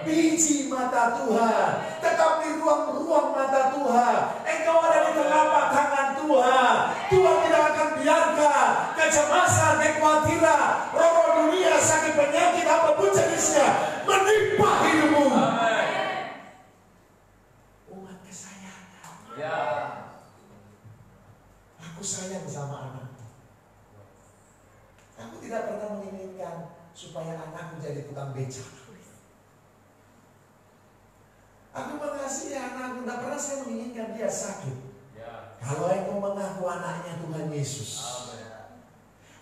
Biji mata Tuhan. Tetap di ruang-ruang mata Tuhan. Engkau ada di telapak tangan Tuhan. Tuhan tidak akan biarkan kecemasan, kekhawatiran, roh dunia, sakit penyakit apapun jenisnya menimpa hidupmu. Umat kesayangan. Ya. Aku sayang sama anakku. Aku tidak pernah menginginkan supaya anakku jadi tukang becak. Aku mengasihi anakku, tidak pernah saya menginginkan dia sakit. Ya. Kalau engkau mengaku anaknya Tuhan Yesus,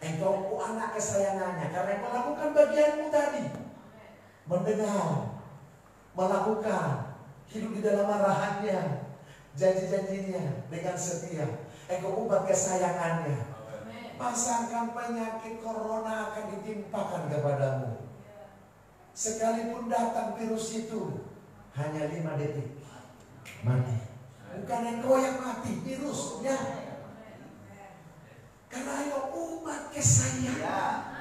engkau anak kesayangannya, karena engkau lakukan bagianmu tadi. Mendengar, melakukan, hidup di dalam arahannya, janji-janjinya dengan setia. Engkau umat kesayangannya. Pasangan penyakit corona akan ditimpakan kepadamu. Sekalipun datang virus itu, hanya 5 detik mati. Bukan engkau yang mati, virusnya. Karena engkau umat kesayangan.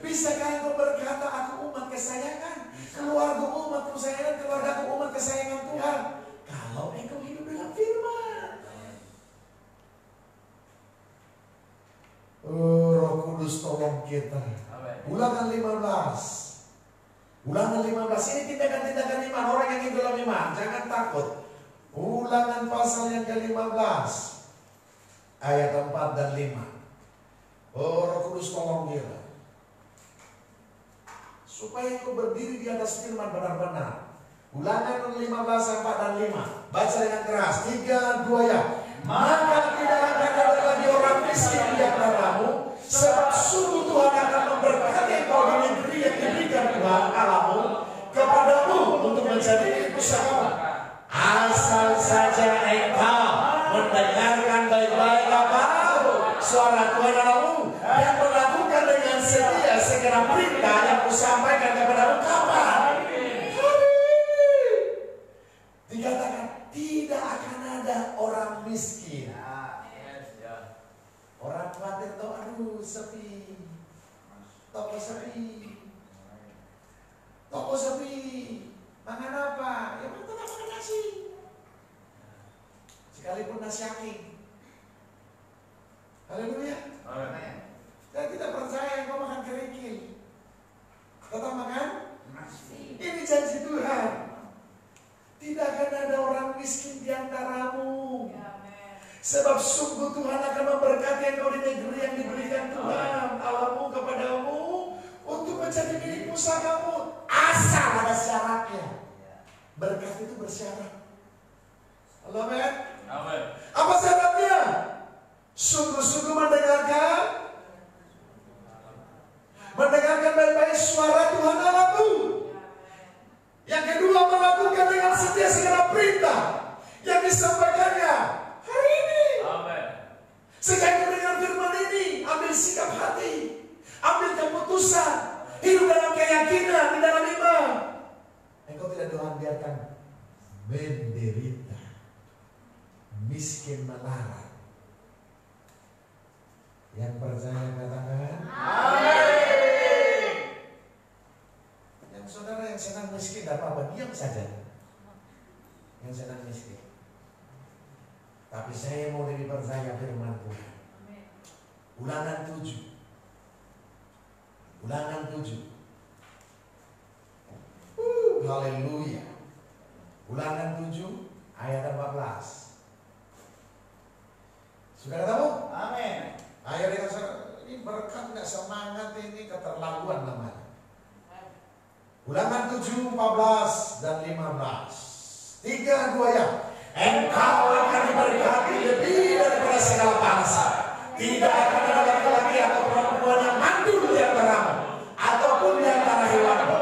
Bisakah engkau berkata, aku umat kesayangan, keluarga umat kesayangan, keluarga umat kesayangan Tuhan? Kalau engkau hidup dalam firman. Roh Kudus tolong kita. Ulangan 15. Ulangan 15, ini tindakan-tindakan iman, orang yang hidup dalam iman, jangan takut. Ulangan pasal yang ke-15 ayat 4 dan 5. Roh Kudus tolong kita, supaya engkau berdiri di atas firman benar-benar. Ulangan 15, 4 dan 5. Baca dengan keras, 3, 2 ya. Maka tidak akan ada lagi orang miskin di antaramu, sebab sungguh Tuhan akan memberkati engkau di negeri yang diberikan Tuhan Allahmu kepadamu untuk menjadi usahamu. Asal saja engkau mendengarkan baik-baik apa suara Tuhan Allahmu dan melakukan dengan setia segala perintah yang kusampaikan kepadamu. Kapan? Dikatakan tidak akan ada orang miskin. Orang khawatir tuh, aduh sepi, toko sepi, makan apa? Ya makan nasi. Sekalipun nasi aking. Haleluya. Dan kita percaya engkau makan kerikil, tetap makan nasi. Ini janji Tuhan. Tidak akan ada orang miskin di antaramu. Sebab sungguh Tuhan akan memberkati engkau di negeri yang diberikan Tuhan Allahmu kepadamu untuk menjadi Berkat itu bersyarat. Amin. Amin. Apa syaratnya? Sungguh-sungguh mendengarkan baik-baik suara Tuhan Allahmu. Yang kedua, melakukan dengan setia segala perintah yang disampaikannya hari ini. Amin. Sehingga mendengar firman ini, ambil sikap hati, ambil keputusan, hidup dalam keyakinan di dalam iman. Engkau tidak Tuhan biarkan menderita, miskin melarat. Yang percaya katakan amin. Yang saudara yang senang miskin tidak apa-apa, diam saja. Yang senang miskin. Tapi saya mau lebih percaya firman Tuhan. Ulangan 7. Haleluya. Ulangan 7 ayat 14. Sudah ketemu? Amin. Ayo dengan saudara, ini berkat nggak semangat, ini keterlaluan namanya. Ulangan 7, 14 dan 15. 3, 2 ya. Engkau akan diberkati lebih daripada segala bangsa. Tidak akan ada laki-laki atau perempuan yang mandul di antaramu ataupun di antara hewanmu.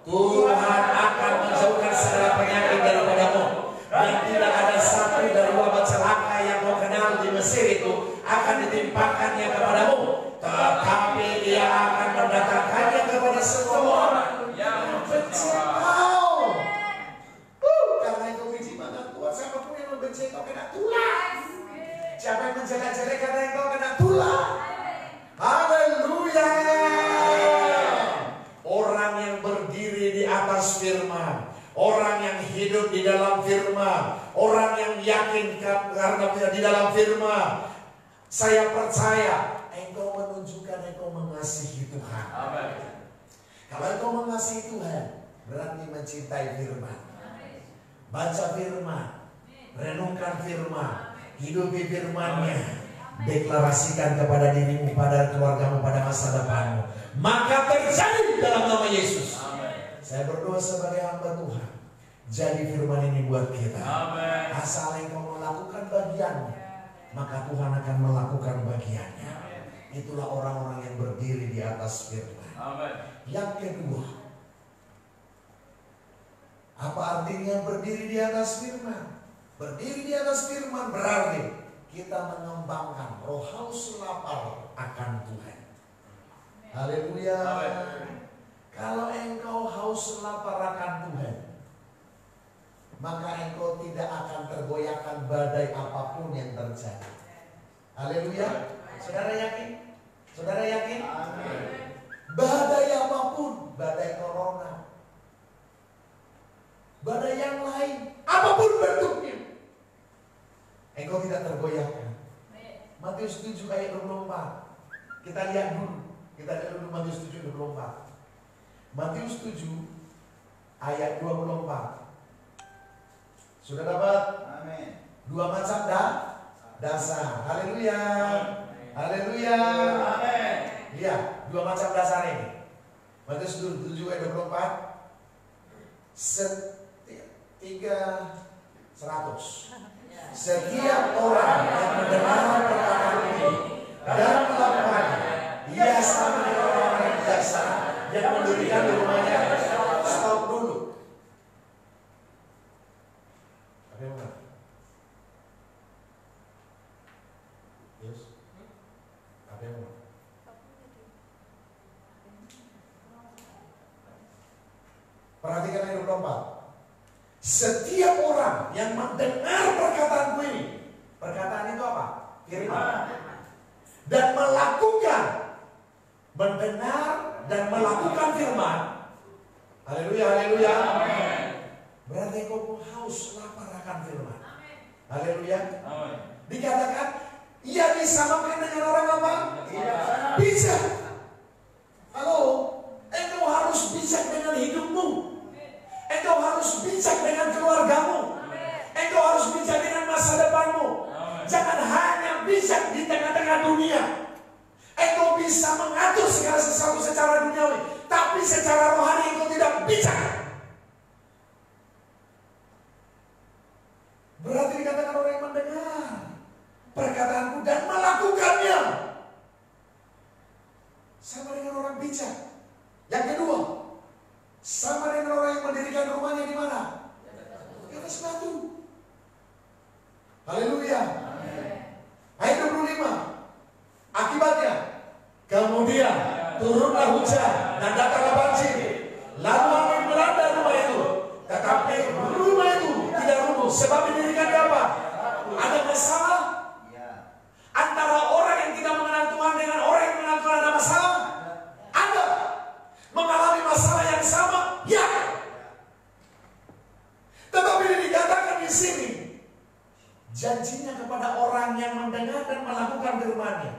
Tuhan akan menjauhkan segala penyakit daripadamu, dan tidak ada satu dari wabah celaka yang kau kenal di Mesir itu akan ditimpakannya kepadamu, tetapi Dia akan mendatangkannya kepada semua orang yang membenci kau. Karena engkau benci banget Tuhan, siapapun yang membenci engkau kena tulah. Siapa yang menjelek-jelek karena engkau kena tulah. Haleluya. Orang yang berdiri di atas firman, orang yang hidup di dalam firman, orang yang yakin karena di dalam firman, saya percaya engkau menunjukkan engkau mengasihi Tuhan. Amin. Kalau engkau mengasihi Tuhan, berarti mencintai firman. Baca firman, renungkan firman, hidupi firman-Nya, deklarasikan kepada dirimu, pada keluargamu, pada masa depanmu, maka terjadi dalam nama Yesus. Amin. Saya berdoa sebagai hamba Tuhan, jadi firman ini buat kita. Amin. Asal engkau melakukan bagianmu, maka Tuhan akan melakukan bagiannya. Itulah orang-orang yang berdiri di atas firman. Amin. Yang kedua, apa artinya berdiri di atas firman? Berdiri di atas firman berarti kita mengembangkan roh haus lapar akan Tuhan. Haleluya. Kalau engkau haus lapar akan Tuhan, maka engkau tidak akan tergoyahkan badai apapun yang terjadi. Haleluya. Saudara yakin? Saudara yakin? Amin. Badai apapun, badai corona, badai yang lain, apapun bentuknya, engkau tidak tergoyahkan. Matius 7 ayat 24. Kita lihat dulu Matius 7 ayat 24. Matius 7 ayat 24. Sudah dapat? Amin. Dua macam dasar. Haleluya. Haleluya. Amin. Lihat, dua macam dasar ini. Matius 7 ayat 24. 100. Setiap orang yang mendengar perkataan ini dan melakukannya, ia sama dengan orang yang bijaksana yang mendirikan di rumahnya. Stop dulu. Apa yang mana? Yes. Apa yang mana? Perhatikan ayat 24. Setiap orang yang mendengar perkataanku ini, perkataan itu apa? Firman. Dan melakukan, mendengar dan melakukan firman. Haleluya, haleluya. Berarti kau haus lapar akan firman. Haleluya. Dikatakan ia disamakan dengan orang apa? Bijak. Halo, engkau harus bijak dengan hidupmu. Engkau harus bijak dengan keluargamu. Engkau harus bijak dengan masa depanmu. Jangan hanya bijak di tengah-tengah dunia. Engkau bisa mengatur segala sesuatu secara duniawi, tapi secara rohani engkau tidak bijak. bijak. Yang kedua, sama dengan orang yang mendirikan rumahnya di mana? Di atas batu. Haleluya. Ayat 25. Akibatnya, kemudian turunlah hujan dan datanglah banjir. Lalu angin melanda rumah itu. Tetapi rumah itu tidak runtuh. Sebab didirikan di apa? Ada masalah antara orang yang tidak mengenal Tuhan dengan orang yang mengenal Tuhan. Ada masalah? Ada. Mengalami masalah yang sama? Ya. Tetapi dikatakan di sini, janjinya kepada orang yang mendengar dan melakukan firman-Nya.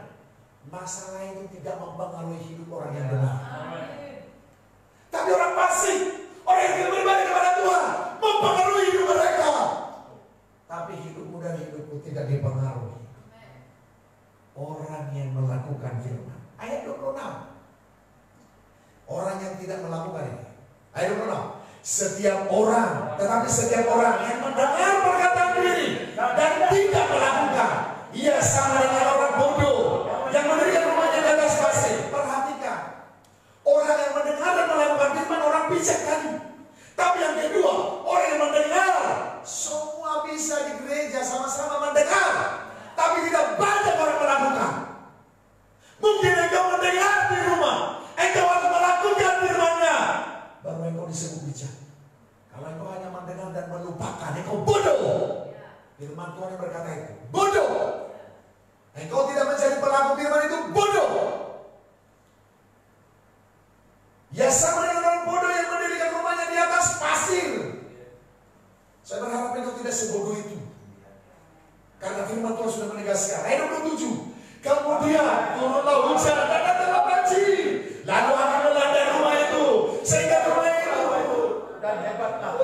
Masalah itu tidak mempengaruhi hidup orang yang benar. Tapi orang fasik, orang yang tidak beribadah kepada Tuhan, mempengaruhi hidup mereka. Tapi hidupmu dan hidupku tidak dipengaruhi. Orang yang melakukan firman. Ayat 26. Orang yang tidak melakukan ini. Ayat 26. Setiap orang, tetapi setiap orang yang mendengar perkataan diri dan tidak melakukan, ia sama dengan orang bodoh yang mendirikan rumahnya di atas pasir. Perhatikan, orang yang mendengar dan melakukan firman orang bijak tadi. Tapi yang kedua, orang yang mendengar, semua bisa di gereja sama-sama mendengar, tapi tidak banyak orang melakukan. Mungkin engkau mendengar di rumah, engkau harus melakukan firman-Nya, baru engkau disebut bijak. Kalau engkau hanya mendengar dan melupakan, engkau bodoh. Firman Tuhan yang berkata itu, bodoh. Engkau tidak menjadi pelaku firman itu, bodoh. Ya sama dengan orang bodoh yang mendirikan rumahnya di atas pasir. Saya berharap engkau tidak sebodoh itu. Karena firman Tuhan sudah menegaskan. Ayat 27. Kemudian turunlah hujan dan datanglah banjir. Lalu akan melanda rumah itu. Sehingga rumah itu dan hebatlah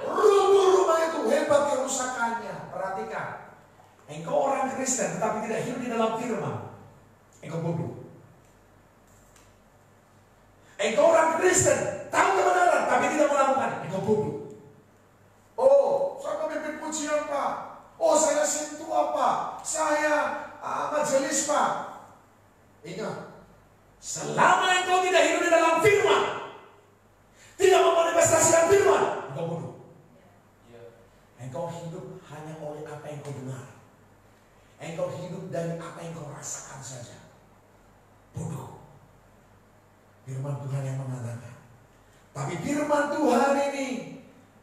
runtuh rumah itu, hebat kerusakannya. Perhatikan. Engkau orang Kristen tetapi tidak hidup di dalam firman, engkau bodoh. Engkau orang Kristen, tahu kebenaran tapi tidak melakukan, engkau bodoh. Oh, saya pemimpin pujian Pak. Oh, saya sintua Pak. Saya majelis Pak. Ingat, selama engkau tidak hidup di dalam firman, tidak memanifestasikan firman, engkau bodoh. Engkau hidup hanya oleh apa yang kau dengar. Engkau hidup dari apa yang kau rasakan saja. Bodoh. Firman Tuhan yang mengatakan. Tapi firman Tuhan ini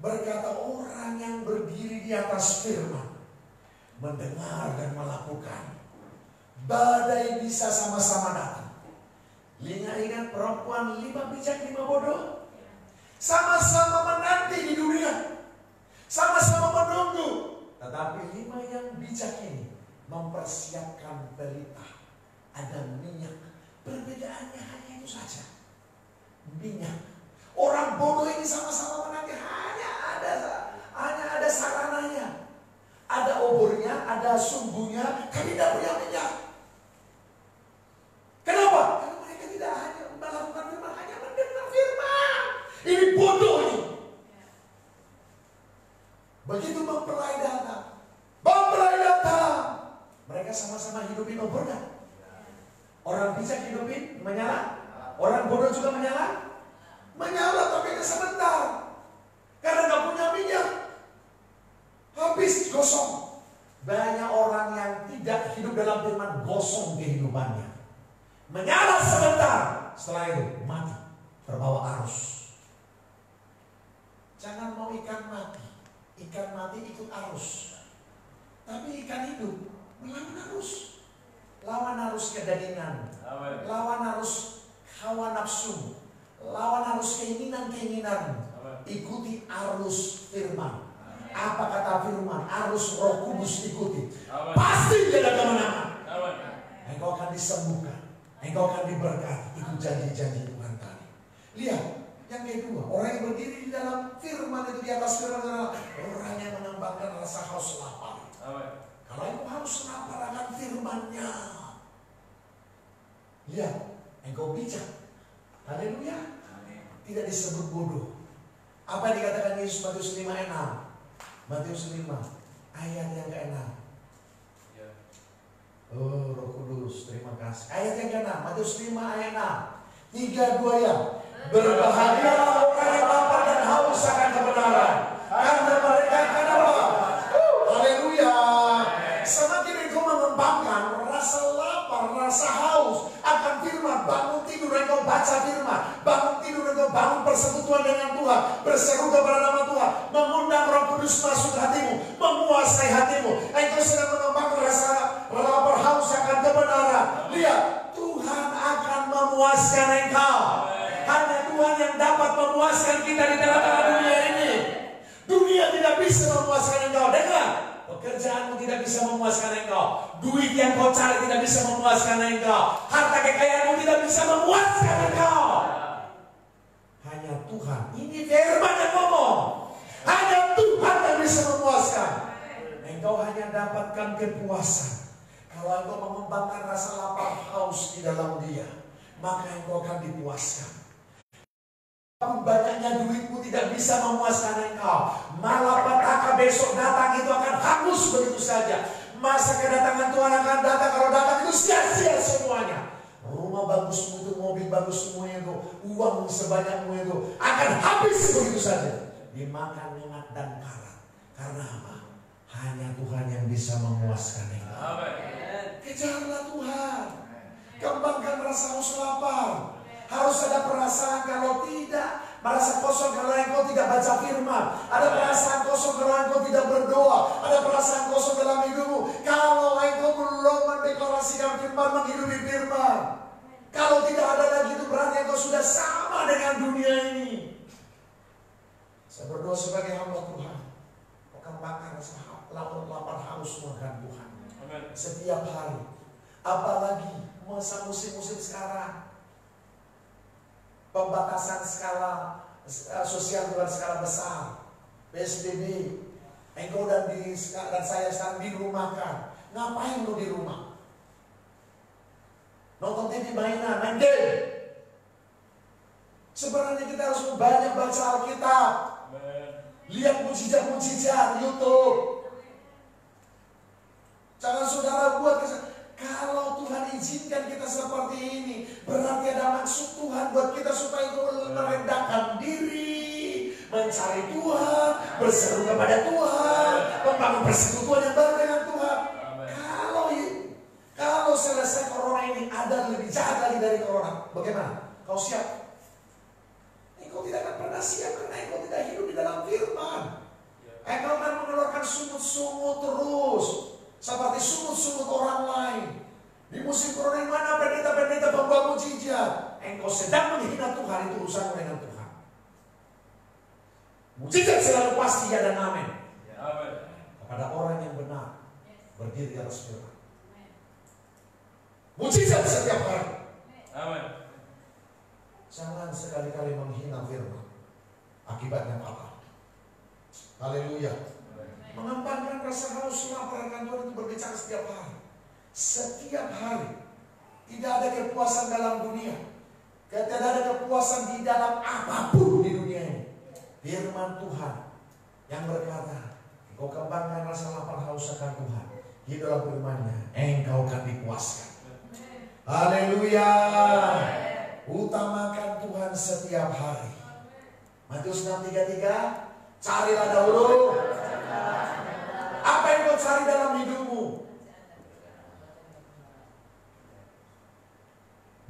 berkata orang yang berdiri di atas firman, mendengar dan melakukan, badai bisa sama-sama datang. Ingat perempuan 5 bijak 5 bodoh. Sama-sama menanti di dunia, sama-sama menunggu. Tetapi 5 yang bijak ini mempersiapkan pelita, ada minyak. Perbedaannya hanya itu saja, minyak. Orang bodoh ini sama-sama menanti, hanya ada sarananya, ada obornya, ada sumbunya, tapi tidak punya minyak. Kenapa? Karena mereka tidak hanya melakukan firman, hanya mendengar firman. Ini bodoh ini. Begitu mempelai datang, mereka sama-sama hidupin obornya. Orang bijak hidupin menyala, orang bodoh juga menyala tapi hanya sebentar. Karena nggak punya minyak, habis gosong. Banyak orang yang tidak hidup dalam firman, gosong kehidupannya. Menyala sebentar, setelah itu mati, terbawa arus. Jangan mau ikan mati. Ikan mati ikut arus. Tapi ikan hidup melawan arus. Lawan arus kedagingan. Lawan arus hawa nafsu. Lawan arus keinginan-keinginan. Ikuti arus firman. Apa kata firman? Arus Roh Kudus ikuti. Pasti tidak kemana-mana. Engkau akan disembuhkan. Engkau akan diberkati. Itu janji-janji Tuhan tadi. Lihat. Yang kedua, orang yang berdiri di dalam firman itu, di atas firman adalah orang yang mengembangkan rasa haus lapar. Kalau engkau haus lapar akan firman-Nya, lihat, engkau bijak. Haleluya. Tidak disebut bodoh. Apa yang dikatakan Yesus Matius 5 ayat 6? Matius 5 ayat yang ke-6. Oh, Roh Kudus, terima kasih. Ayat yang ke-6, Matius 5 ayat 6. 3, 2 ya. Berbahagialah orang yang lapar dan haus akan kebenaran, karena mereka akan apa? Haleluya. Semakin engkau mengembangkan rasa lapar, rasa haus akan firman, bangun tidur engkau baca firman, bangun tidur engkau bangun persekutuan dengan Tuhan, berseru kepada nama Tuhan, mengundang Roh Kudus masuk hatimu, menguasai hatimu. Engkau sedang mengembangkan rasa lapar haus akan kebenaran. Lihat, Tuhan akan memuaskan engkau. Hanya Tuhan yang dapat memuaskan kita di tengah-tengah dunia ini. Dunia tidak bisa memuaskan engkau. Dengar, pekerjaanmu tidak bisa memuaskan engkau. Duit yang kau cari tidak bisa memuaskan engkau. Harta kekayaanmu tidak bisa memuaskan engkau. Hanya Tuhan. Ini firman yang ngomong. Hanya Tuhan yang bisa memuaskan. Engkau hanya dapatkan kepuasan kalau engkau mengembangkan rasa lapar haus di dalam Dia, maka engkau akan dipuaskan. Banyaknya duitmu tidak bisa memuaskan engkau. Malapetaka besok datang itu akan hangus begitu saja. Masa kedatangan Tuhan akan datang, kalau datang itu sia-sia semuanya. Rumah bagusmu itu, mobil bagus semuanya itu, uang sebanyakmu itu akan habis begitu saja. Dimakan minyak dan karat. Karena apa? Hanya Tuhan yang bisa memuaskan engkau. Kejarlah Tuhan. Kembangkan rasa haus lapar. Harus ada perasaan kalau tidak, merasa kosong kalau engkau tidak baca firman. Ada perasaan kosong kalau engkau tidak berdoa. Ada perasaan kosong dalam hidupmu kalau engkau belum mendeklarasikan firman, menghidupi firman. Kalau tidak ada lagi, itu berarti engkau sudah sama dengan dunia ini. Saya berdoa sebagai hamba Tuhan, kembangkan rasa lapar haus makan Tuhan. Setiap hari. Apalagi masa musim-musim sekarang, pembatasan skala sosial bukan skala besar, PSBB, engkau dan saya sekarang dirumahkan. Ngapain lu di rumah? Nonton TV, mainan, main game. Sebenarnya kita harus banyak baca Alkitab, lihat mujizat-mujizat YouTube. Jangan saudara buat kalau Tuhan izinkan kita seperti ini, berarti ada maksud Tuhan buat kita supaya kita merendahkan diri, mencari Tuhan, berseru kepada Tuhan, membangun persekutuan yang baru dengan Tuhan. Kalau selesai corona ini ada lebih jahat lagi dari corona, bagaimana? Kau siap? Engkau tidak akan pernah siap karena engkau tidak hidup di dalam firman. Engkau akan mengeluarkan sungut-sungut terus, seperti sungut-sungut orang lain. Di musim corona ini mana pendeta-pendeta pembawa mujizat? Engkau sedang menghina Tuhan, itu urusanmu dengan Tuhan. Mujizat selalu pasti ya dan amin. Kepada orang yang benar, berdiri di atas firman. Mujizat setiap hari. Amin. Jangan sekali-kali menghina firman. Akibatnya apa? Haleluya. Mengembangkan rasa haus lapar akan Tuhan itu berbicara setiap hari. Setiap hari. Tidak ada kepuasan dalam dunia. Tidak ada kepuasan di dalam apapun di dunia ini. Firman Tuhan yang berkata, engkau kembangkan rasa lapar haus akan Tuhan. Di dalam firman-Nya, engkau akan dipuaskan. Haleluya. Utamakan Tuhan setiap hari. Matius 6:33, carilah dahulu apa yang kau cari dalam hidupmu.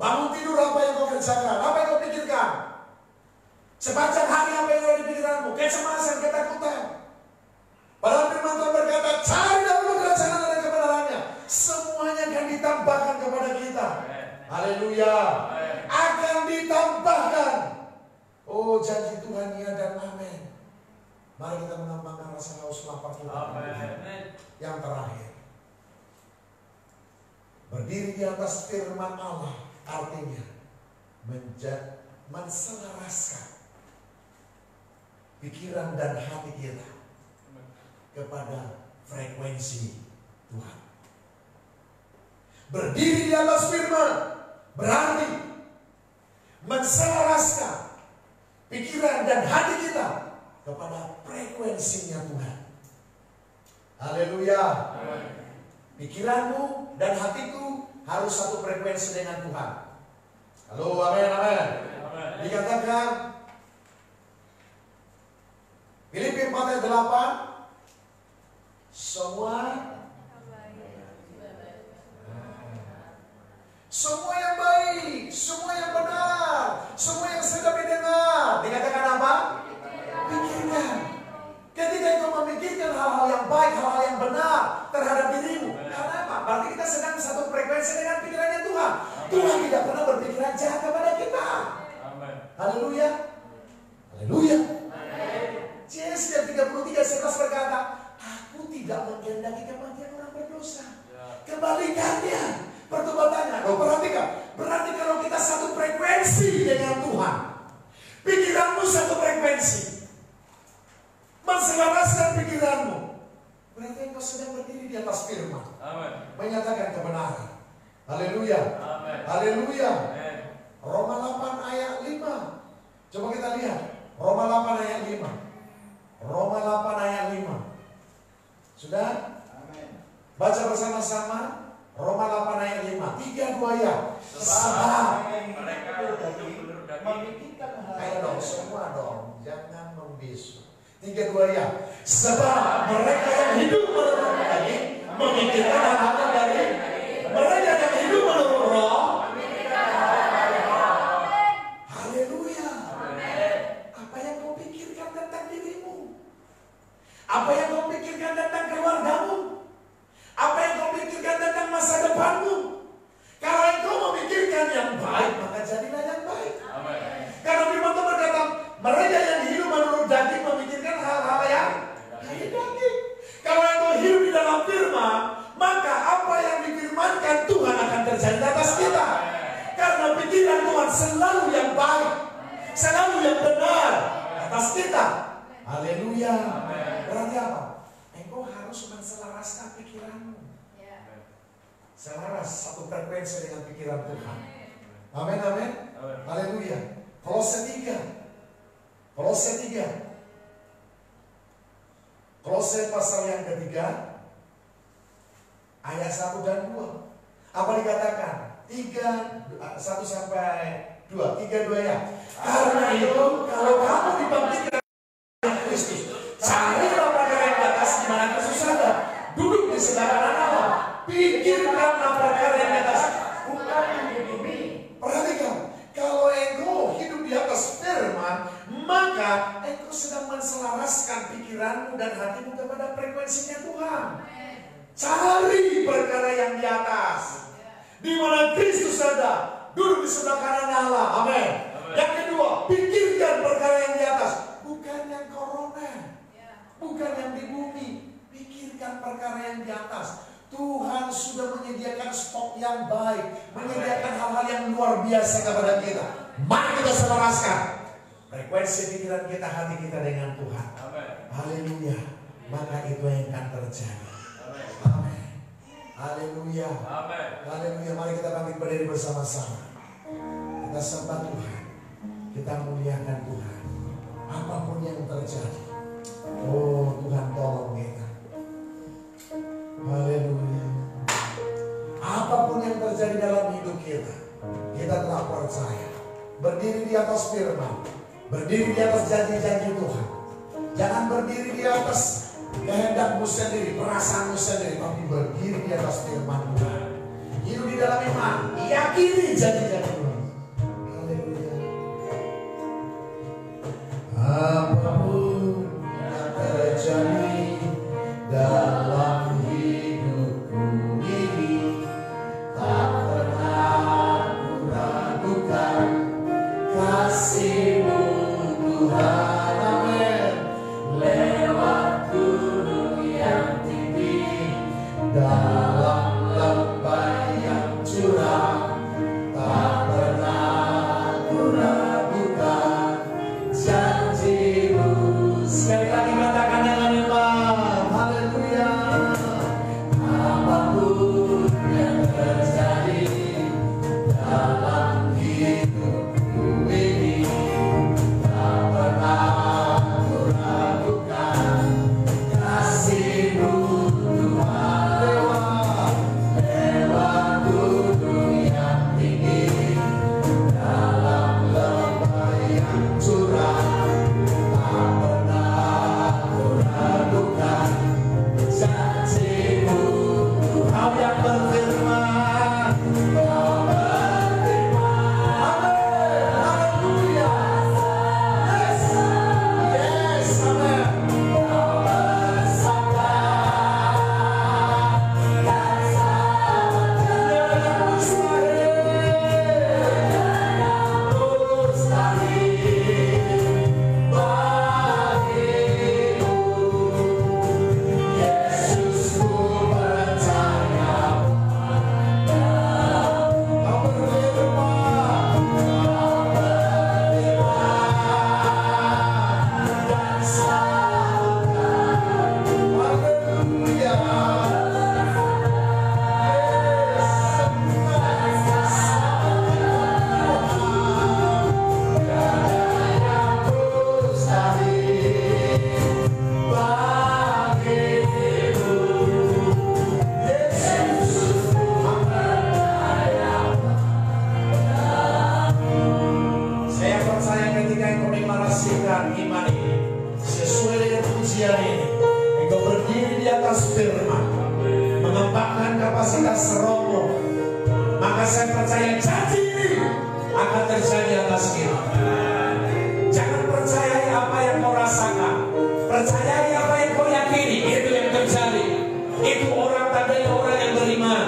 Bangun tidur, apa yang kau kerjakan, apa yang kau pikirkan. Sepanjang hari apa yang ada di pikiranmu, kecemasan, ketakutan. Padahal firman Tuhan berkata, cari dahulu kerajaan dan kebenarannya, semuanya akan ditambahkan kepada kita. Haleluya. Akan ditambahkan. Oh, janji Tuhan ya dan amin. Mari kita mengembangkan rasa haus lapar kita. Yang terakhir, berdiri di atas firman Allah, artinya menselaraskan pikiran dan hati kita kepada frekuensi Tuhan. Berdiri di atas firman berarti menselaraskan pikiran dan hati kita kepada frekuensinya Tuhan. Haleluya. Pikiranmu dan hatiku harus satu frekuensi dengan Tuhan. Halo, amin, amin. Amin. Dikatakan Filipi 4 ayat 8, semua yang baik, semua yang benar, semua yang sedap didengar. Dikatakan apa? Pikirkan. Ketika itu memikirkan hal-hal yang baik, hal-hal yang benar terhadap dirimu. Karena apa? Berarti kita sedang satu frekuensi dengan pikirannya Tuhan. Tuhan tidak pernah berpikiran jahat kepada kita. Haleluya. Haleluya. Yesaya 33:11 berkata, aku tidak menghendaki kematian orang berdosa. Kebalikannya, pertobatannya. Loh, perhatikan. Berarti kalau kita satu frekuensi dengan Tuhan, pikiranmu satu frekuensi, menselaraskan pikiranmu, berarti engkau sedang berdiri di atas firman. Amin. Menyatakan kebenaran. Haleluya. Amin. Haleluya. Amin. Roma 8 ayat 5. Coba kita lihat. Roma 8 ayat 5. Roma 8 ayat 5. Sudah? Amin. Baca bersama-sama. Roma 8 ayat 5. 3-2 ya. Sebab mereka hidup menurut daging. Memikirkan hal ayo dong, semua dong. Jangan membisu. 3-2 ya. Sebab mereka yang hidup menurut daging memikirkan hal-hal dari mereka yang hidup menurut roh. Haleluya. Apa yang kau pikirkan tentang dirimu? Apa yang kau pikirkan tentang keluargamu? Apa yang kau pikirkan tentang masa depanmu? Kalau engkau memikirkan yang baik, maka jadilah yang baik. Amin. Karena firman Tuhan berkata, mereka yang hidup menurut daging memikirkan hal-hal yang dari daging. Kalau engkau hidup di dalam firman, maka apa yang difirmankan Tuhan akan terjadi di atas kita. Karena pikiran Tuhan selalu yang baik, selalu yang benar atas kita. Haleluya. Berarti apa? Engkau harus menselaraskan pikiranmu. Selaras satu frekuensi dengan pikiran Tuhan. Amin, amin. Haleluya. Kolose 3. Kolose 3. Kolose pasal yang ketiga ayat 1 dan 2. Apa dikatakan? 1 sampai 2. 3-2 ya. Karena itu kalau kamu dibangkitkan Kristus, carilah perkara yang di atas di mana Kristus ada, duduk di sebelah kanan Allah. Pikirkanlah perkara yang di atas, bukan yang di bumi. Perhatikan, kalau engkau hidup di atas firman, maka engkau sedang menselaraskan pikiranmu dan hatimu kepada frekuensinya Tuhan. Cari perkara yang di atas, di mana Kristus ada, duduk di sebelah kanan Allah. Amin. Yang kedua, pikirkan perkara yang di atas, bukan yang corona, bukan yang di bumi. Pikirkan perkara yang di atas. Tuhan sudah menyediakan stok yang baik, menyediakan hal-hal yang luar biasa kepada kita. Mari kita selaraskan frekuensi pikiran kita, hati kita dengan Tuhan. Haleluya. Maka itu yang akan terjadi. Amin. Haleluya. Haleluya. Mari kita bangkit berdiri bersama-sama. Kita sembah Tuhan. Kita muliakan Tuhan. Apapun yang terjadi, oh Tuhan tolong kita. Haleluya. Apapun yang terjadi dalam hidup kita, kita telah percaya. Berdiri di atas firman, berdiri di atas janji-janji Tuhan. Jangan berdiri di atas kehendakmu sendiri, perasaanmu sendiri, tapi berdiri di atas firman Tuhan. Hidup di dalam iman, yakini janji-janji Tuhan. Haleluya. Apapun yang terjadi dalam hidupku ini, tak pernah ku ragukan kasih-Mu Tuhan. Amin. Lewat gunung yang tinggi, dalam lembah yang curam, tak pernah ku ragukan janji-Mu. Sekali lagi katakan dengan iman. Haleluya. Apapun yang terjadi dalam hidupku ini, tak pernah engkau deklarasikan iman ini, sesuai dengan pujian ini, engkau berdiri di atas firman, mengembangkan kapasitas rohmu, maka saya percaya janji ini akan terjadi atas kita. Jangan percayai apa yang kau rasakan, percayai apa yang kau yakini, itu yang terjadi. Itu orang tandai orang yang beriman.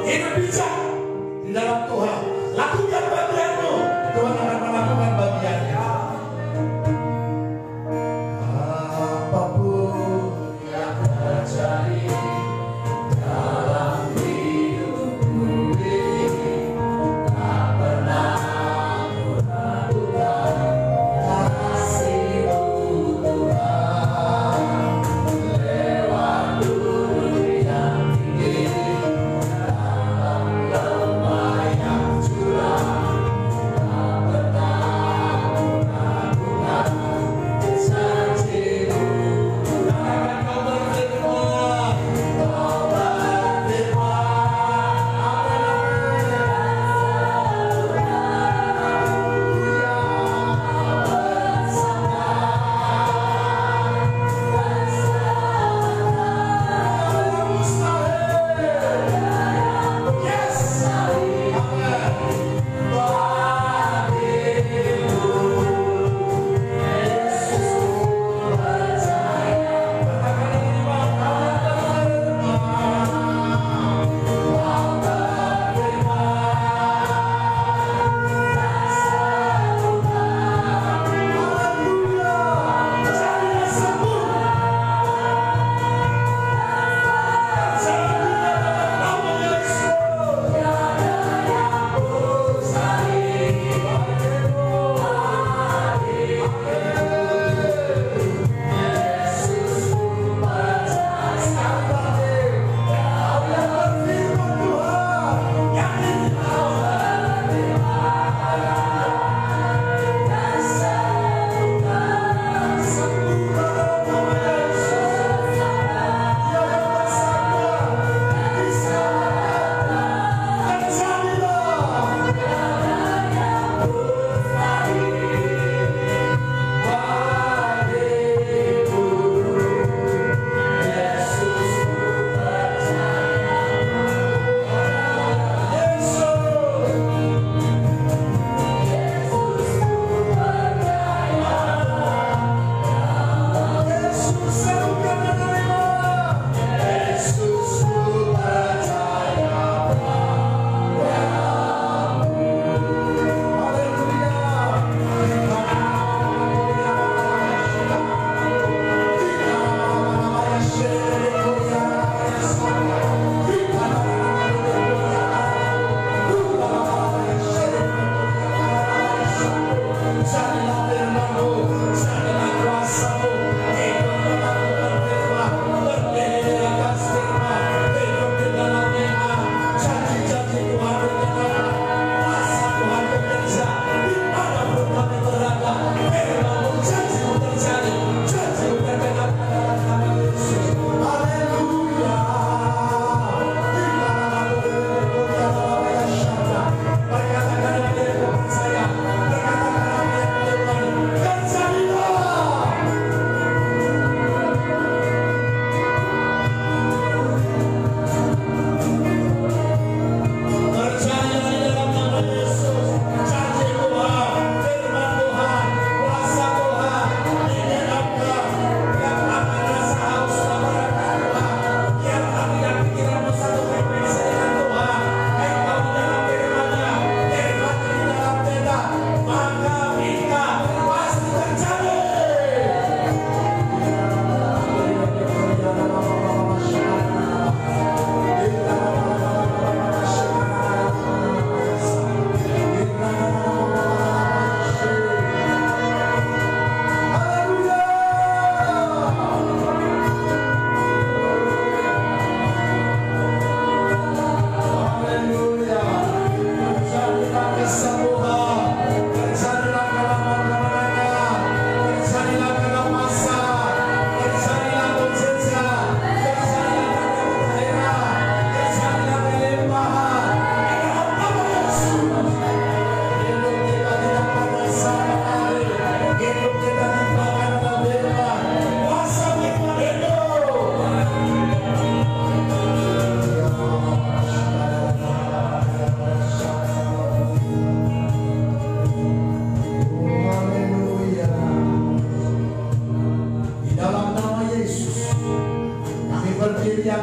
Hidup bijak di dalam Tuhan. Lakukan bagianmu, Tuhan akan melakukan bagiannya. Apapun yang terjadi dalam hidupku ini, tak pernah ku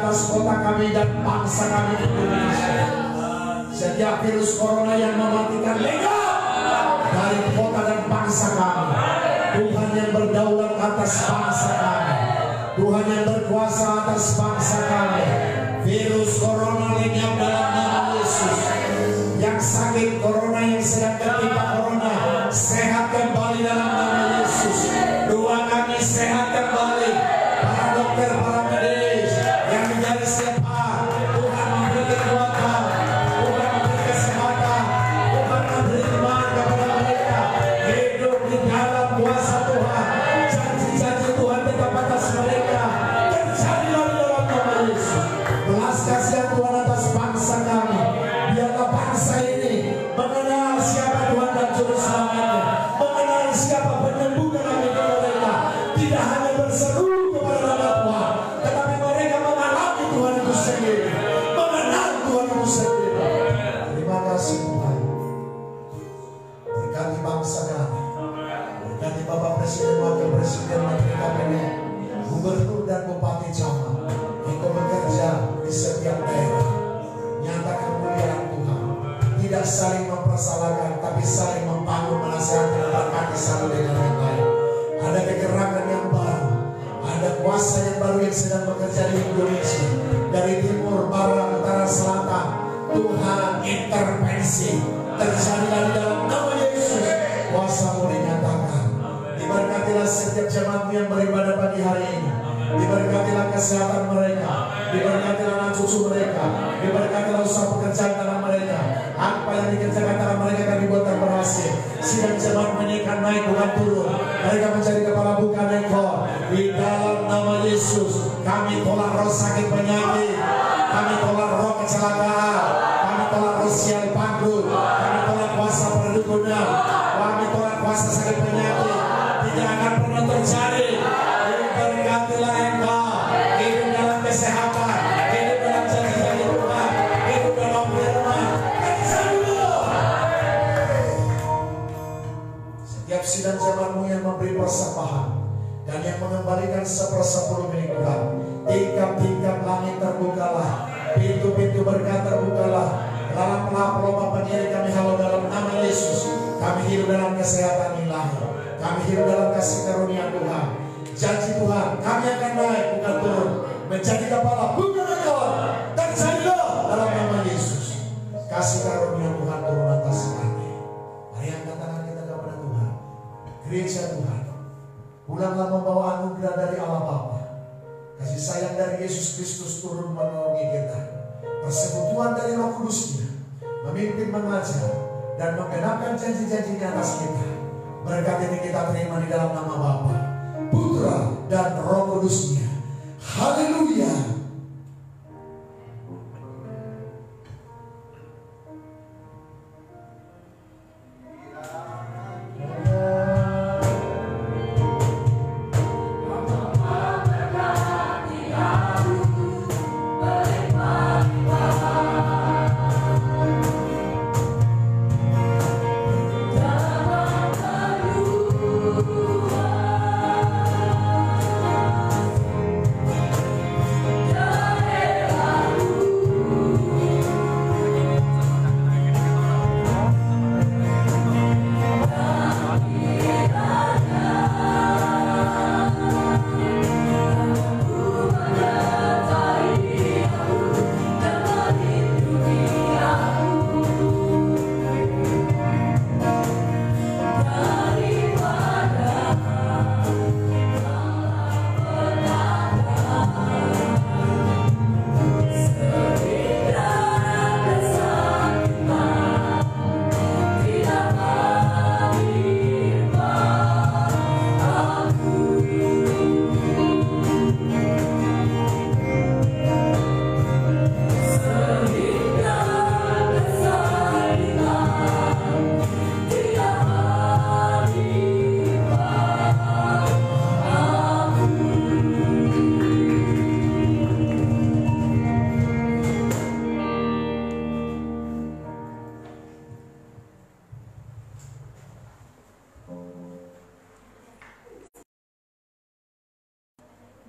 atas kota kami dan bangsa kami Indonesia. Setiap virus corona yang mematikan lenyap dari kota dan bangsa kami. Tuhan yang berdaulat atas bangsa kami, Tuhan yang berkuasa atas bangsa kami. Virus corona lenyap dalam nama Yesus. Yang sakit corona, yang sedang tertimpa corona, sehat kembali dalam nama Yesus. Doa kami sehat kembali. Para dokter, para medis yang menjadi sehat, Tuhan memberi kekuatan, Tuhan memberi kesehatan, Tuhan memberi iman kepada mereka. Hidup di dalam kuasa Tuhan. Janji-janji Tuhan tetap atas mereka. Terjadilah di dalam nama Yesus. Belas kasihan Tuhan atas bangsa kami. Biarlah bangsa ini mengenal siapa Tuhan dan Juru Selamatnya, mengenal siapa penyembuh dalam hidup mereka. Tidak hanya berseru kepada nama Tuhan, tetapi mereka mengalami Tuhan itu sendiri, mengenal Tuhan itu sendiri. Terima kasih Tuhan. Berkati bangsa kami, berkati Bapak Presiden, Wakil Presiden, Menteri Kabinet, Gubernur dan Bupati Camat. Engkau bekerja di setiap daerah. Nyata kemuliaan Tuhan. Tidak saling mempersalahkan, tapi saling membangun, menasihati, memberkati satu dengan yang lain. Ada kegerakan yang baru, ada kuasa yang baru yang sedang bekerja di Indonesia. Dari timur, barat, utara, selatan, Tuhan intervensi. Terjadilah di dalam nama Yesus. Kuasa-Mu dinyatakan. Diberkatilah setiap jemaat yang beribadah pagi hari ini. Diberkatilah kesehatan mereka, diberkatilah anak cucu mereka, diberkatilah usaha pekerjaan tangan mereka. Apa yang dikerjakan tangan mereka akan dibuat berhasil. Sidang jemaat menaikkan naik bukan turun. Mereka menjadi kepala bukan ekor. Di dalam nama Yesus, kami tolak roh sakit penyakit, kami tolak roh kecelakaan, kami tolak roh sial bangkrut, kami tolak kuasa perdukunan, kami tolak kuasa sakit penyakit. Tidak akan pernah terjadi. Berkatilah Engkau, hidup dalam kesehatan, hidup dalam janji-janji Tuhan, hidup dalam firman. Setiap sidang jemaat-Mu yang memberi persembahan dan yang mengembalikan 1/10 milik Tuhan, tingkap-tingkap langit terbukalah, pintu-pintu berkat terbukalah. Dalam lomba penyiar kami halau dalam nama Yesus. Kami hidup dalam kesehatan ilahi, kami hidup dalam kasih karunia Tuhan. Janji Tuhan, kami akan naik bukan turun, menjadi kepala bukan ekor. Terjadilah dalam nama Yesus. Kasih karunia Tuhan turun atas kami. Mari angkat tangan kita kepada Tuhan. Gereja Tuhan, pulanglah membawa anugerah dari Allah Bapa. Kasih sayang dari Yesus Kristus turun menolongi kita. Persekutuan dari Roh Kudus-Nya memimpin, mengajar, dan menggenapkan janji-janjinya atas kita. Berkat ini kita terima di dalam nama Bapa, Putra, dan Roh Kudus-Nya. Haleluya.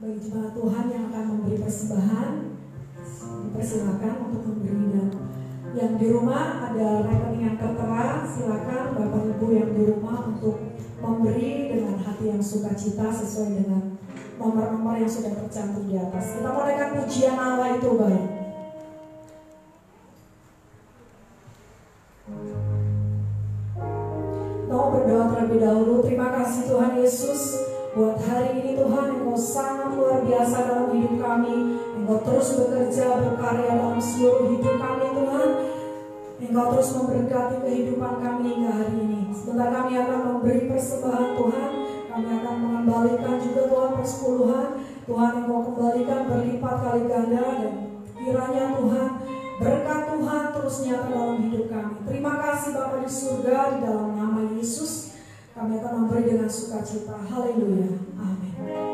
Bagi jemaat Tuhan yang akan memberi persembahan, Dipersilakan untuk memberi. Dan yang di rumah ada rekening yang tertera, silakan Bapak Ibu yang di rumah untuk memberi dengan hati yang sukacita sesuai dengan nomor-nomor yang sudah tercantum di atas. Kita mau naikkan pujian Allah itu baik. Mau berdoa terlebih dahulu. Terima kasih Tuhan Yesus buat hari ini Tuhan, Engkau sangat luar biasa dalam hidup kami. Engkau terus bekerja, berkarya dalam seluruh hidup kami Tuhan. Engkau terus memberkati kehidupan kami hingga hari ini. Sebentar kami akan memberi persembahan Tuhan. Kami akan mengembalikan juga Tuhan persepuluhan. Tuhan Engkau kembalikan berlipat kali ganda. Dan kiranya Tuhan, berkat Tuhan terus nyata dalam hidup kami. Terima kasih Bapa di surga, di dalam nama Yesus kami akan memberi dengan sukacita. Haleluya. Amin.